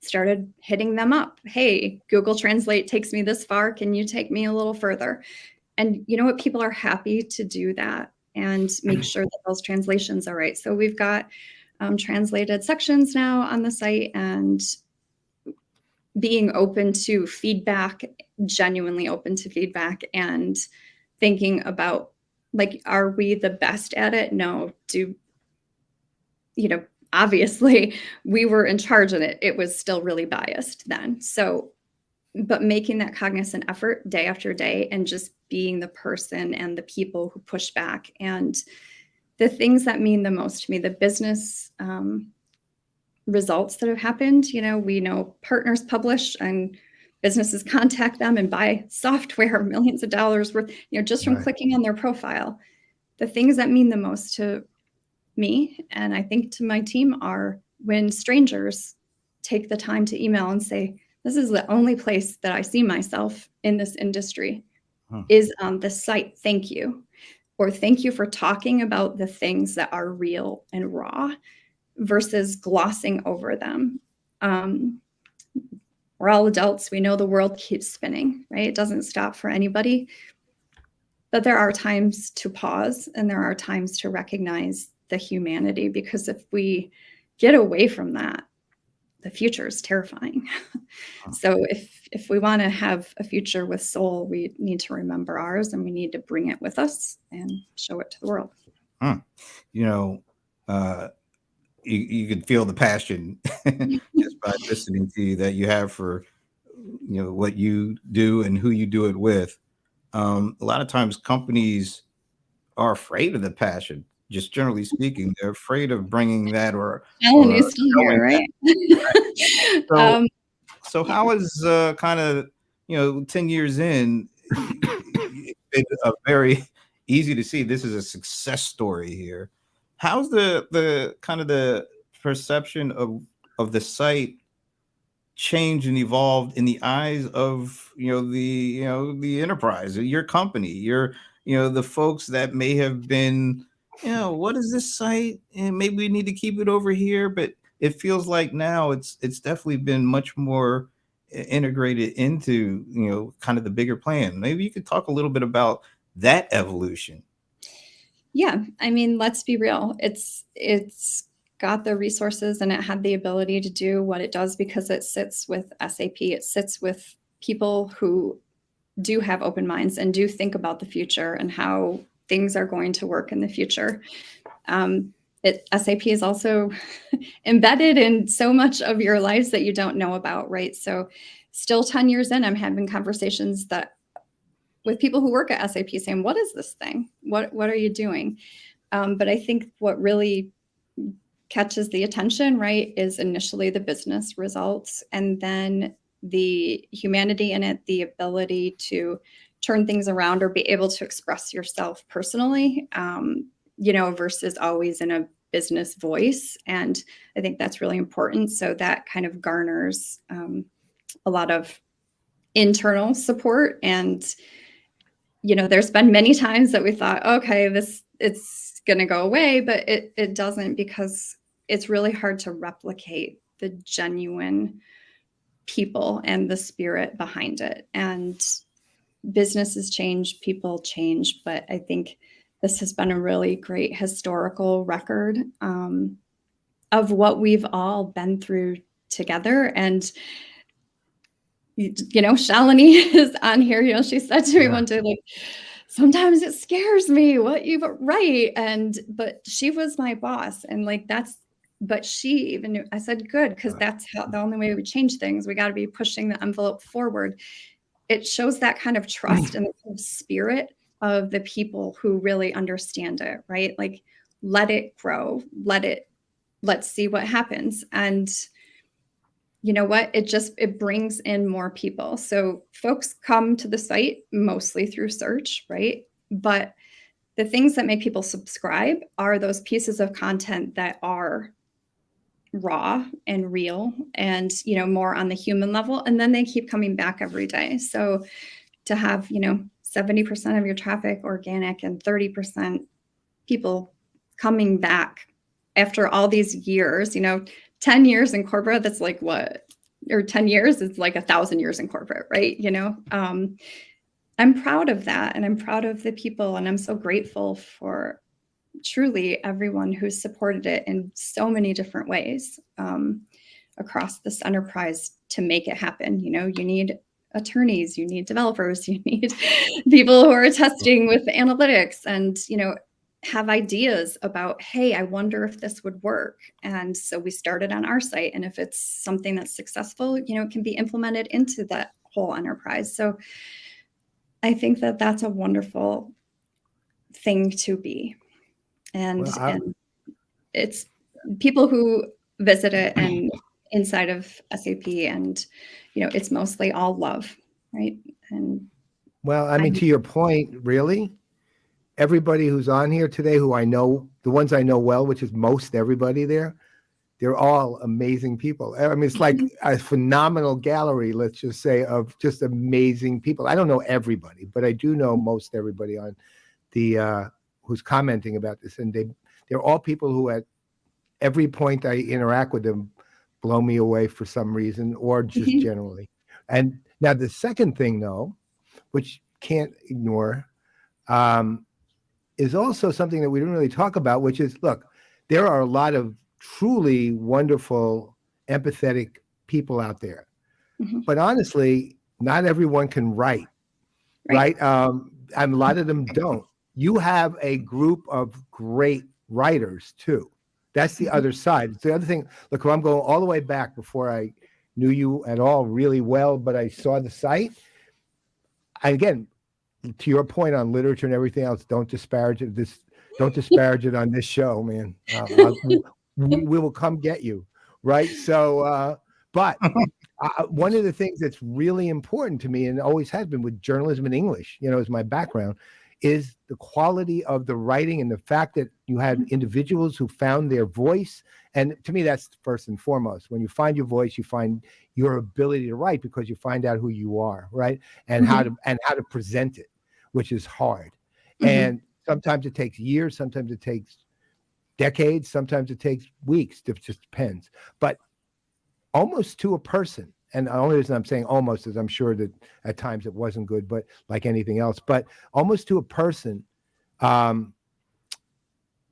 Speaker 3: started hitting them up. Hey, Google Translate takes me this far. Can you take me a little further? And you know what? People are happy to do that and make sure that those translations are right. So we've got translated sections now on the site, and being open to feedback, genuinely open to feedback, and thinking about, like, are we the best at it? No. Obviously we were in charge of it. It was still really biased then. So, but making that cognizant effort day after day, and just being the person and the people who push back, and the things that mean the most to me, the business results that have happened. We know partners publish and businesses contact them and buy software, millions of dollars worth, just from clicking on their profile. The things that mean the most to me, and I think to my team, are when strangers take the time to email and say, this is the only place that I see myself in this industry, is on this site. Thank you. Or thank you for talking about the things that are real and raw versus glossing over them. We're all adults. We know the world keeps spinning, right? It doesn't stop for anybody. But there are times to pause, and there are times to recognize the humanity, because if we get away from that, the future is terrifying. So if we want to have a future with soul, we need to remember ours, and we need to bring it with us and show it to the world.
Speaker 1: you could feel the passion just by listening to you that you have for what you do and who you do it with. A lot of times companies are afraid of the passion. Just generally speaking, they're afraid of bringing that or
Speaker 3: Melanie's still
Speaker 1: showing
Speaker 3: here,
Speaker 1: that.
Speaker 3: right?
Speaker 1: So
Speaker 3: um,
Speaker 1: so
Speaker 3: yeah.
Speaker 1: how is kind of 10 years in? It's been a very easy to see this is a success story here. How's the kind of the perception of the site changed and evolved in the eyes of the enterprise, your company, the folks that may have been, what is this site, and maybe we need to keep it over here, but it feels like now it's definitely been much more integrated into kind of the bigger plan. Maybe you could talk a little bit about that evolution.
Speaker 3: Yeah, I mean, let's be real. It's got the resources and it had the ability to do what it does because it sits with SAP. It sits with people who do have open minds and do think about the future and how things are going to work in the future. SAP is also embedded in so much of your lives that you don't know about, right? So still 10 years in, I'm having conversations with people who work at SAP saying, what is this thing? What are you doing? But I think what really catches the attention, right, is initially the business results and then the humanity in it, the ability to turn things around or be able to express yourself personally, versus always in a business voice. And I think that's really important. So that kind of garners a lot of internal support. And there's been many times that we thought, okay, it's going to go away, but it doesn't, because it's really hard to replicate the genuine people and the spirit behind it. And businesses change, people change, but I think this has been a really great historical record of what we've all been through together. And Shalini is on here. She said to me one day, like, sometimes it scares me what you write. But she was my boss. And but she even knew. I said, good, because that's the only way we change things. We got to be pushing the envelope forward. It shows that kind of trust and the kind of spirit of the people who really understand it, right? Like, let it grow, let's see what happens. And you know what? It brings in more people. So folks come to the site mostly through search, right? But the things that make people subscribe are those pieces of content that are raw and real and, more on the human level. And then they keep coming back every day. So to have, 70% of your traffic organic and 30% people coming back after all these years, 10 years in corporate, that's like what? Or 10 years is like 1,000 years in corporate, right? I'm proud of that. And I'm proud of the people. And I'm so grateful for truly everyone who's supported it in so many different ways across this enterprise to make it happen. You need attorneys, you need developers, you need people who are testing with analytics and, have ideas about, hey, I wonder if this would work. And so we started on our site. And if it's something that's successful, it can be implemented into that whole enterprise. So I think that that's a wonderful thing to be. And it's people who visit it and inside of SAP, and, it's mostly all love, right? And
Speaker 2: to your point, really, everybody who's on here today, who I know, the ones I know well, which is most everybody there, they're all amazing people. I mean, it's like a phenomenal gallery, let's just say, of just amazing people. I don't know everybody, but I do know most everybody on the who's commenting about this. And they're all people who at every point I interact with them blow me away for some reason, or just generally. And now the second thing, though, which can't ignore, is also something that we didn't really talk about, which is, look, there are a lot of truly wonderful, empathetic people out there. But honestly, not everyone can write, right? And a lot of them don't. You have a group of great writers too. That's the other side. It's the other thing. Look, I'm going all the way back before I knew you at all really well, but I saw the site. Again, to your point on literature and everything else, don't disparage it. Don't disparage it on this show, man. We will come get you, right? So, but one of the things that's really important to me, and always has been with journalism and English, as my background, is the quality of the writing and the fact that you had individuals who found their voice. And to me, that's first and foremost. When you find your voice, you find your ability to write because you find out who you are, right? And how to present it, which is hard. And sometimes it takes years, sometimes it takes decades, sometimes it takes weeks. It just depends. But almost to a person, and the only reason I'm saying almost is I'm sure that at times it wasn't good, but like anything else, but almost to a person,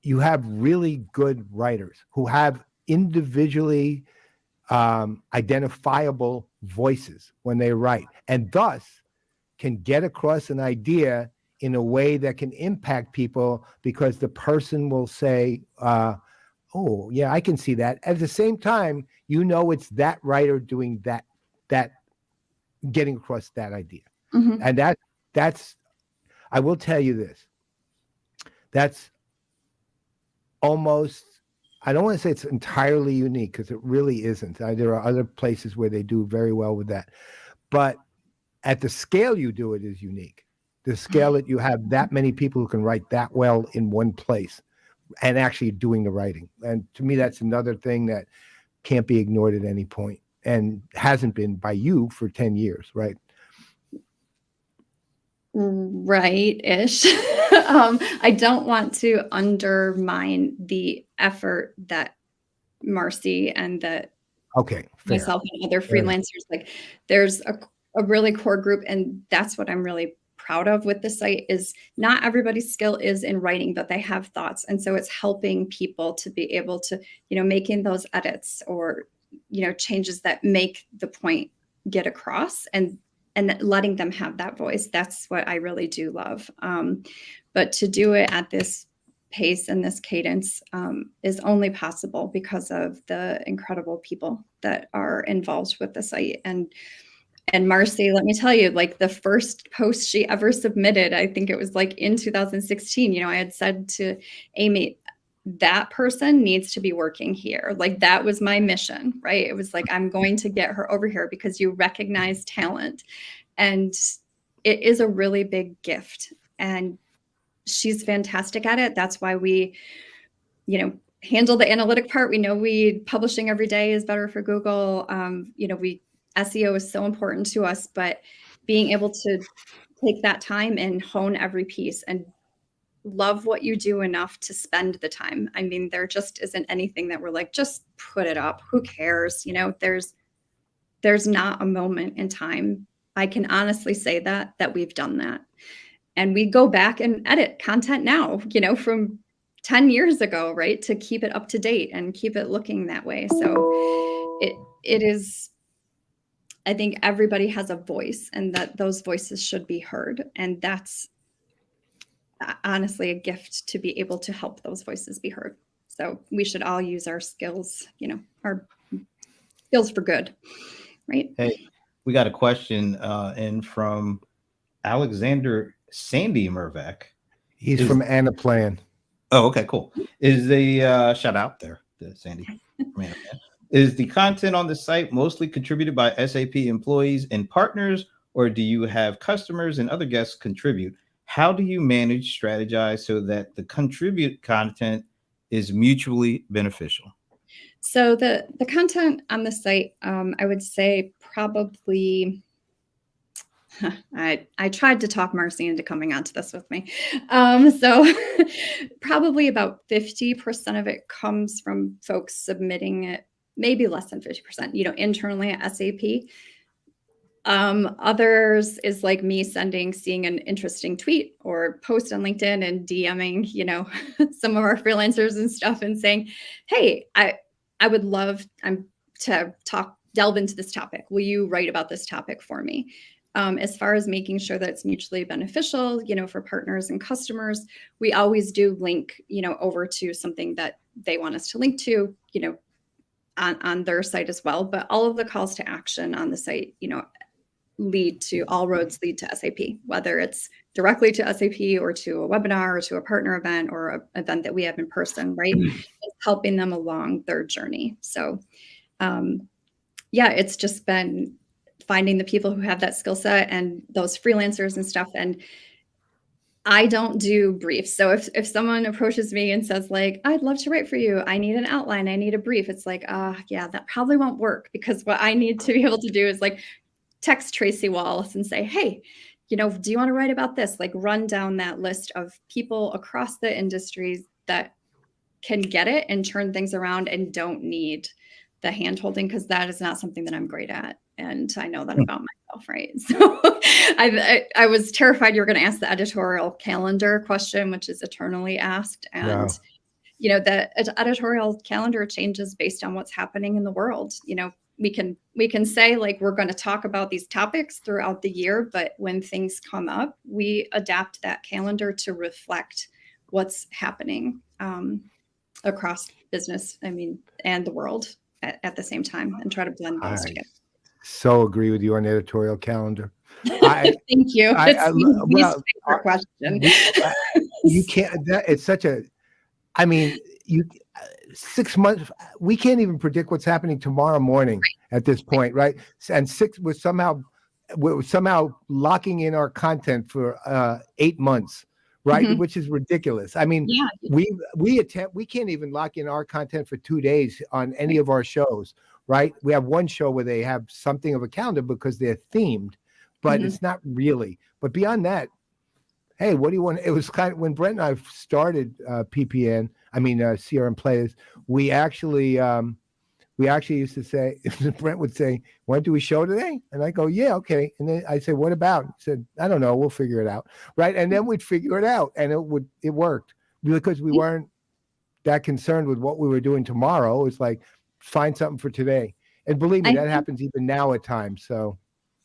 Speaker 2: you have really good writers who have individually identifiable voices when they write, and thus can get across an idea in a way that can impact people because the person will say, oh, yeah, I can see that. At the same time, it's that writer doing that getting across that idea. And that's, I will tell you this, that's almost, I don't want to say it's entirely unique because it really isn't. There are other places where they do very well with that. But at the scale you do it is unique. The scale that you have that many people who can write that well in one place and actually doing the writing. And to me, that's another thing that can't be ignored at any point and hasn't been by you for 10 years, right?
Speaker 3: Right-ish. I don't want to undermine the effort that Marcy and that myself and other freelancers, like there's a really core group, and that's what I'm really proud of with the site is not everybody's skill is in writing, but they have thoughts. And so it's helping people to be able to, making those edits or, changes that make the point get across and letting them have that voice. That's what I really do love. But to do it at this pace and this cadence is only possible because of the incredible people that are involved with the site. And Marcy, let me tell you, like the first post she ever submitted, I think it was like in 2016, I had said to Amy, that person needs to be working here. Like that was my mission, right? It was like, I'm going to get her over here because you recognize talent. And it is a really big gift. And she's fantastic at it. That's why we, handle the analytic part. We know publishing every day is better for Google. SEO is so important to us, but being able to take that time and hone every piece and love what you do enough to spend the time. I mean, there just isn't anything that we're like, just put it up. Who cares? There's not a moment in time. I can honestly say that we've done that. And we go back and edit content now, from 10 years ago, right? To keep it up to date and keep it looking that way. So it is, I think everybody has a voice and that those voices should be heard. And that's honestly a gift to be able to help those voices be heard. So we should all use our skills, our skills for good, right?
Speaker 1: Hey, we got a question in from Alexander Sandy Mervak.
Speaker 2: He's from Anaplan.
Speaker 1: Oh, okay, cool. Is the shout out there to Sandy from Anaplan. Is the content on the site mostly contributed by SAP employees and partners, or do you have customers and other guests contribute? How do you manage, strategize so that the contribute content is mutually beneficial?
Speaker 3: So the content on the site, I would say probably, I tried to talk Marcy into coming onto this with me. So probably about 50% of it comes from folks submitting it, maybe less than 50%, internally at SAP. Others is like me seeing an interesting tweet or post on LinkedIn and DMing, some of our freelancers and stuff and saying, hey, I would love to delve into this topic. Will you write about this topic for me? As far as making sure that it's mutually beneficial, for partners and customers, we always do link, over to something that they want us to link to, on their site as well. But all of the calls to action on the site, all roads lead to SAP, whether it's directly to SAP or to a webinar or to a partner event or an event that we have in person, right? It's helping them along their journey. So, it's just been finding the people who have that skill set and those freelancers and stuff. And I don't do briefs. So if someone approaches me and says like, I'd love to write for you, I need an outline, I need a brief, it's like, that probably won't work, because what I need to be able to do is like text Tracy Wallace and say, hey, do you want to write about this? Like run down that list of people across the industries that can get it and turn things around and don't need the hand holding, because that is not something that I'm great at. And I know that about myself, right? So I was terrified you were going to ask the editorial calendar question, which is eternally asked. And, the editorial calendar changes based on what's happening in the world. We can say like, we're going to talk about these topics throughout the year, but when things come up, we adapt that calendar to reflect what's happening across business, and the world at the same time, and try to blend those together.
Speaker 2: So agree with you on the editorial calendar.
Speaker 3: Thank you. It's my least favorite question.
Speaker 2: You can't. It's such a. 6 months. We can't even predict what's happening tomorrow morning at this point, right? And we're somehow locking in our content for 8 months, right? Mm-hmm. Which is ridiculous. We can't even lock in our content for 2 days on any of our shows, right? We have one show where they have something of a calendar because they're themed, but it's not really. But beyond that, hey, what do you want? It was kind of when Brent and I started CRM Playaz. We actually used to say, Brent would say, "Want to do a show today?" And I go, "Yeah, okay." And then I say, "What about?" He said, "I don't know. We'll figure it out." Right? And then we'd figure it out, and it worked because we weren't that concerned with what we were doing tomorrow. It was like, find something for today. And believe me, that happens even now at times. So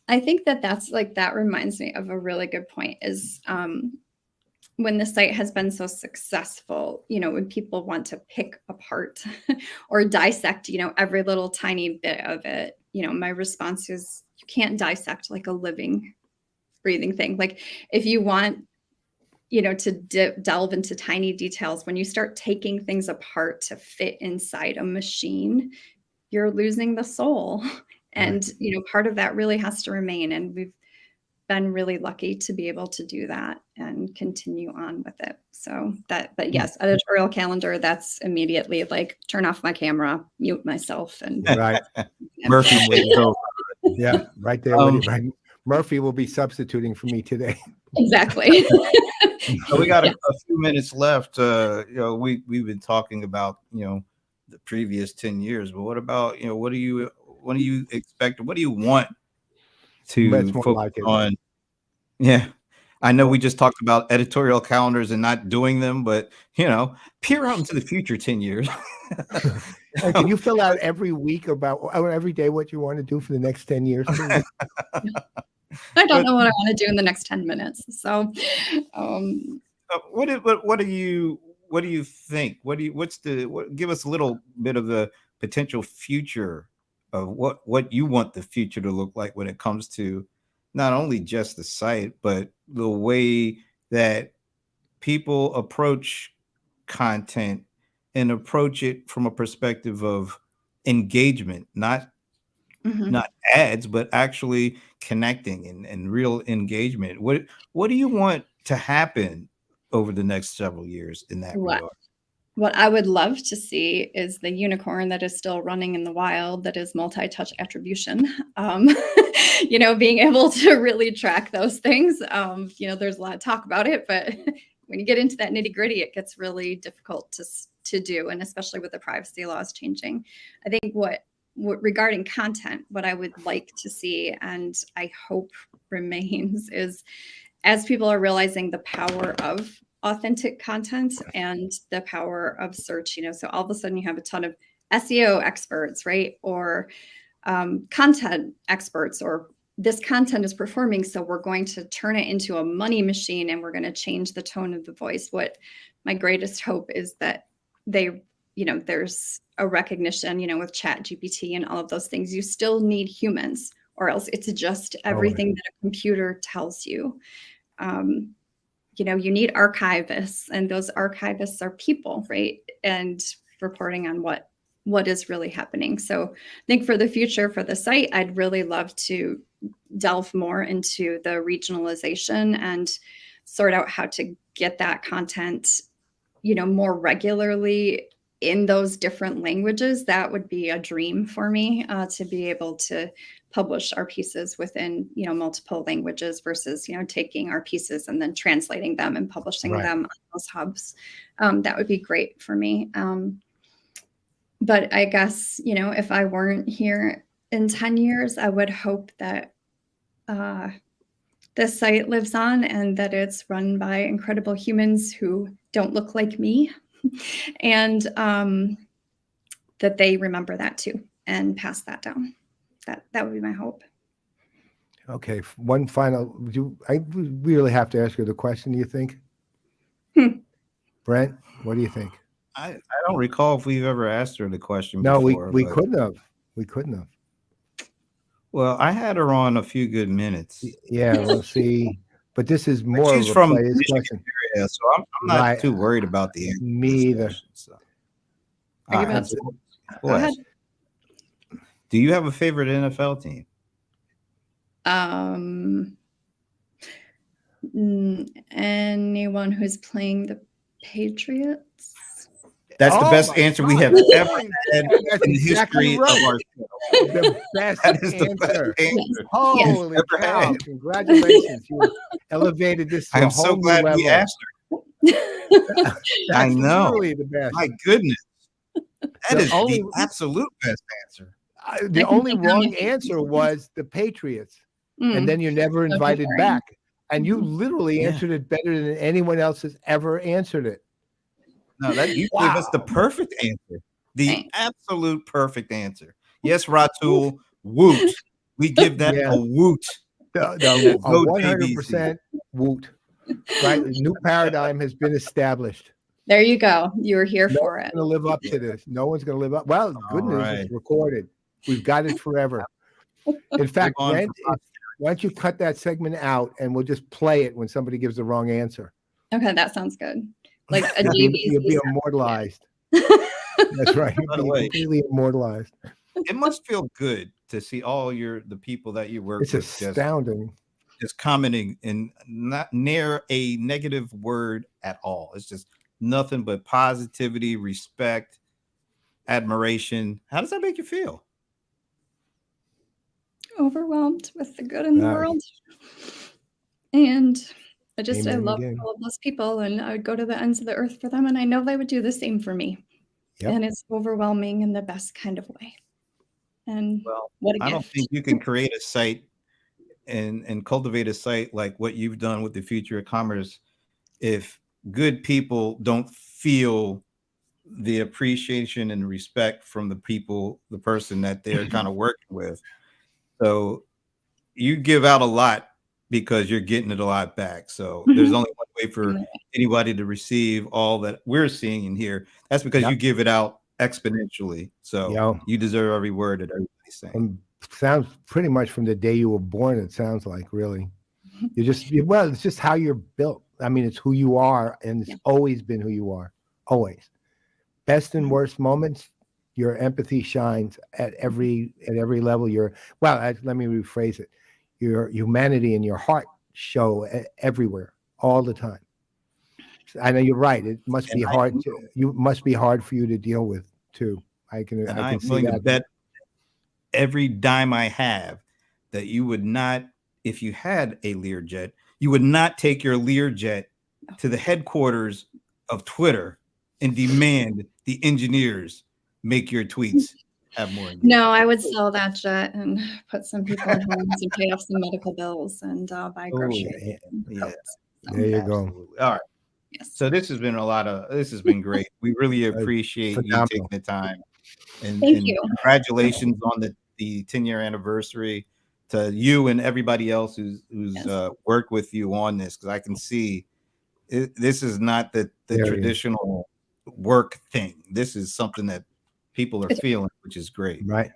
Speaker 3: I think that reminds me of a really good point is when the site has been so successful, when people want to pick apart or dissect, every little tiny bit of it, my response is you can't dissect like a living, breathing thing. Like if you want, to delve into tiny details, when you start taking things apart to fit inside a machine, you're losing the soul. And, part of that really has to remain. And we've been really lucky to be able to do that and continue on with it. So but yes, editorial calendar, that's immediately like turn off my camera, mute myself. And
Speaker 2: right.
Speaker 1: Murphy will go.
Speaker 2: Yeah, right there. Right. Murphy will be substituting for me today.
Speaker 3: Exactly.
Speaker 1: So we got a few minutes left. We've been talking about, the previous 10 years, but what about, what do you expect? What do you want to focus on? Yeah. I know we just talked about editorial calendars and not doing them, but peer out into the future 10 years.
Speaker 2: Can you fill out every week or every day what you want to do for the next 10 years?
Speaker 3: I don't know what I want to do in the next 10 minutes. So
Speaker 1: what do you think? Give us a little bit of the potential future of what you want the future to look like when it comes to not only just the site, but the way that people approach content and approach it from a perspective of engagement, not ads, but actually connecting and real engagement. What do you want to happen over the next several years in that regard?
Speaker 3: What I would love to see is the unicorn that is still running in the wild, that is multi-touch attribution. Being able to really track those things. There's a lot of talk about it, but when you get into that nitty-gritty, it gets really difficult to do, and especially with the privacy laws changing. I think what regarding content, what I would like to see, and I hope remains, is as people are realizing the power of authentic content and the power of search, so all of a sudden you have a ton of SEO experts, right? Or content experts, or this content is performing, so we're going to turn it into a money machine and we're going to change the tone of the voice. What my greatest hope is that they, there's a recognition, with Chat GPT and all of those things. You still need humans, or else it's just everything that a computer tells you. You need archivists, and those archivists are people, right? And reporting on what is really happening. So I think for the future for the site, I'd really love to delve more into the regionalization and sort out how to get that content, more regularly in those different languages. That would be a dream for me, to be able to publish our pieces within, multiple languages versus, taking our pieces and then translating them and publishing them on those hubs. That would be great for me. But I guess, if I weren't here in 10 years, I would hope that this site lives on and that it's run by incredible humans who don't look like me, and that they remember that too and pass that down. That would be my hope.
Speaker 2: Okay, one final. I really have to ask you the question. Do you think, Brent? What do you think?
Speaker 1: I don't recall if we've ever asked her the question
Speaker 2: No,
Speaker 1: before.
Speaker 2: we couldn't have. We couldn't have.
Speaker 1: Well, I had her on a few good minutes.
Speaker 2: Yeah, we'll see. But this is more
Speaker 1: She's
Speaker 2: of a
Speaker 1: from
Speaker 2: Playaz
Speaker 1: Michigan
Speaker 2: question.
Speaker 1: area, so I'm not too worried about the answer.
Speaker 2: Me either.
Speaker 1: So.
Speaker 3: Are you about
Speaker 1: so
Speaker 3: to-
Speaker 1: go ahead. Do you have a favorite NFL team?
Speaker 3: Anyone who's playing the Patriots.
Speaker 1: That's the best
Speaker 2: my
Speaker 1: answer we
Speaker 2: God.
Speaker 1: have ever had
Speaker 2: That's
Speaker 1: in the
Speaker 2: exactly
Speaker 1: history
Speaker 2: right.
Speaker 1: of our show.
Speaker 2: The best
Speaker 1: That is the
Speaker 2: answer.
Speaker 1: best answer.
Speaker 2: Holy
Speaker 1: Ever
Speaker 2: cow!
Speaker 1: had.
Speaker 2: Congratulations! You elevated this to
Speaker 1: I
Speaker 2: a
Speaker 1: am
Speaker 2: whole
Speaker 1: so
Speaker 2: new
Speaker 1: glad
Speaker 2: level.
Speaker 1: we asked her.
Speaker 2: That's
Speaker 1: I know.
Speaker 2: literally the best.
Speaker 1: My goodness. That
Speaker 2: The
Speaker 1: is
Speaker 2: only-
Speaker 1: the absolute best answer.
Speaker 2: The
Speaker 3: I can
Speaker 2: only
Speaker 3: think on
Speaker 2: wrong
Speaker 3: a few
Speaker 2: answer
Speaker 3: things.
Speaker 2: was the Patriots,
Speaker 3: Mm.
Speaker 2: and then you're never
Speaker 3: So
Speaker 2: invited
Speaker 3: comparing.
Speaker 2: back. And you literally
Speaker 1: Yeah.
Speaker 2: answered it better than anyone else has ever answered it.
Speaker 1: No, that you gave us the perfect answer. The
Speaker 3: Thanks.
Speaker 1: absolute perfect answer. Yes, Ratul, woot. We give that
Speaker 2: Yeah.
Speaker 1: a woot.
Speaker 2: The
Speaker 1: Go
Speaker 2: 100% woot. Right, the new paradigm has been established.
Speaker 3: There you go. You were here
Speaker 2: No
Speaker 3: for
Speaker 2: one's
Speaker 3: it.
Speaker 2: going to live up to this. No one's going to live up. Well, good news,
Speaker 1: right.
Speaker 2: it's recorded. We've got it forever. In fact,
Speaker 1: on
Speaker 2: Brent, why don't you cut that segment out and we'll just play it when somebody gives the wrong answer.
Speaker 3: Okay, that sounds good. Like a
Speaker 2: You'll be
Speaker 3: JVC.
Speaker 2: immortalized. That's right.
Speaker 1: By
Speaker 2: You'll
Speaker 1: the
Speaker 2: be
Speaker 1: way,
Speaker 2: completely immortalized.
Speaker 1: it must feel good to see all the people that you work
Speaker 2: It's
Speaker 1: with
Speaker 2: astounding.
Speaker 1: just commenting and not near a negative word at all. It's just nothing but positivity, respect, admiration. How does that make you feel?
Speaker 3: Overwhelmed with the good in the
Speaker 2: Right.
Speaker 3: world. And I
Speaker 2: Amen
Speaker 3: love
Speaker 2: again.
Speaker 3: all of those people, and I would go to the ends of the earth for them, and I know they would do the same for me.
Speaker 2: Yep.
Speaker 3: And it's overwhelming in the best kind of way. And
Speaker 1: Well,
Speaker 3: what a
Speaker 1: I don't
Speaker 3: gift.
Speaker 1: think you can create a site and cultivate a site like what you've done with the Future of Commerce if good people don't feel the appreciation and respect from the person that they're kind of working with. So you give out a lot because you're getting it a lot back. So there's only one way for anybody to receive all that we're seeing in here. That's because you give it out exponentially. So you deserve every word that everybody's saying.
Speaker 2: Sounds pretty much from the day you were born. It sounds like, really. Well, it's just how you're built. I mean, it's who you are, and it's always been who you are. Always. Best and worst moments, your empathy shines at every level. Let me rephrase it. Your humanity and your heart show everywhere, all the time. I know you're right. It must be hard. Must be hard for you to deal with too. I can
Speaker 1: I'm
Speaker 2: see
Speaker 1: willing
Speaker 2: that.
Speaker 1: to bet every dime I have that you would not, if you had a Learjet, you would not take your Learjet to the headquarters of Twitter and demand the engineers make your tweets have more engagement.
Speaker 3: No, I would sell that jet and put some people in homes and pay off some medical bills and buy groceries.
Speaker 1: Yeah.
Speaker 2: There you go.
Speaker 1: Absolutely. All right.
Speaker 3: Yes.
Speaker 1: So this has been great. We really appreciate you
Speaker 2: phenomenal.
Speaker 1: taking the time. And
Speaker 3: Thank you.
Speaker 1: Congratulations on the 10-year anniversary to you and everybody else who's worked with you on this, because I can see this is not the traditional work thing. This is something that people are feeling, which is great.
Speaker 2: Right.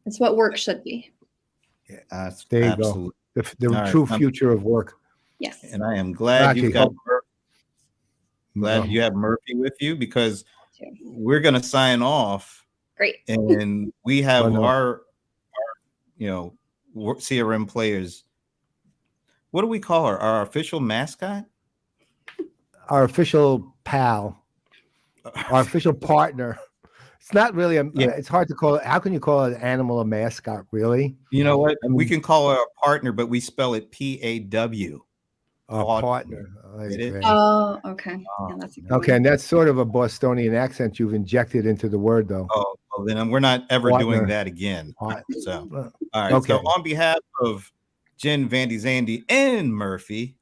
Speaker 3: It's what work should be.
Speaker 2: There you
Speaker 1: Absolutely.
Speaker 2: go. The
Speaker 1: All
Speaker 2: true
Speaker 1: right.
Speaker 2: future of work.
Speaker 3: Yes.
Speaker 1: And I am glad
Speaker 2: Actually,
Speaker 1: you've got
Speaker 2: No.
Speaker 1: you have Murphy with you, because
Speaker 3: Too.
Speaker 1: we're gonna sign off,
Speaker 3: Great.
Speaker 1: and we have
Speaker 2: Oh, no.
Speaker 1: our CRM players. What do we call her? Our official mascot?
Speaker 2: Our official pal, our official partner. It's not really it's hard to call it. How can you call an animal a mascot, really?
Speaker 1: You know what?
Speaker 2: I mean,
Speaker 1: We can call her a partner, but we spell it PAW.
Speaker 2: our partner.
Speaker 1: Get it?
Speaker 2: Okay.
Speaker 3: Oh, okay. Yeah, that's a good
Speaker 2: Okay,
Speaker 3: one.
Speaker 2: and that's sort of a Bostonian accent you've injected into the word, though.
Speaker 1: Oh, well, then we're not ever
Speaker 2: Partner.
Speaker 1: doing that again. So, all right.
Speaker 2: Okay.
Speaker 1: So, on behalf of Jenn Vande Zande and Murphy,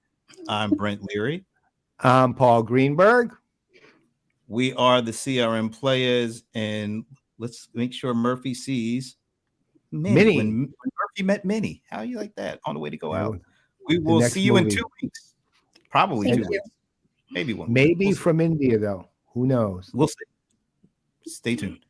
Speaker 1: I'm Brent Leary.
Speaker 2: I'm Paul Greenberg.
Speaker 1: We are the CRM Playaz, and let's make sure Murphy sees Minnie. When Murphy met Minnie. How you like that? On the way to go out. We will
Speaker 2: next
Speaker 1: see you in
Speaker 2: movie.
Speaker 1: 2 weeks. Probably
Speaker 3: Thank
Speaker 1: 2
Speaker 3: you.
Speaker 1: weeks. Maybe 1 week.
Speaker 2: Maybe
Speaker 1: We'll see.
Speaker 2: from India, though. Who knows?
Speaker 1: We'll see. Stay tuned.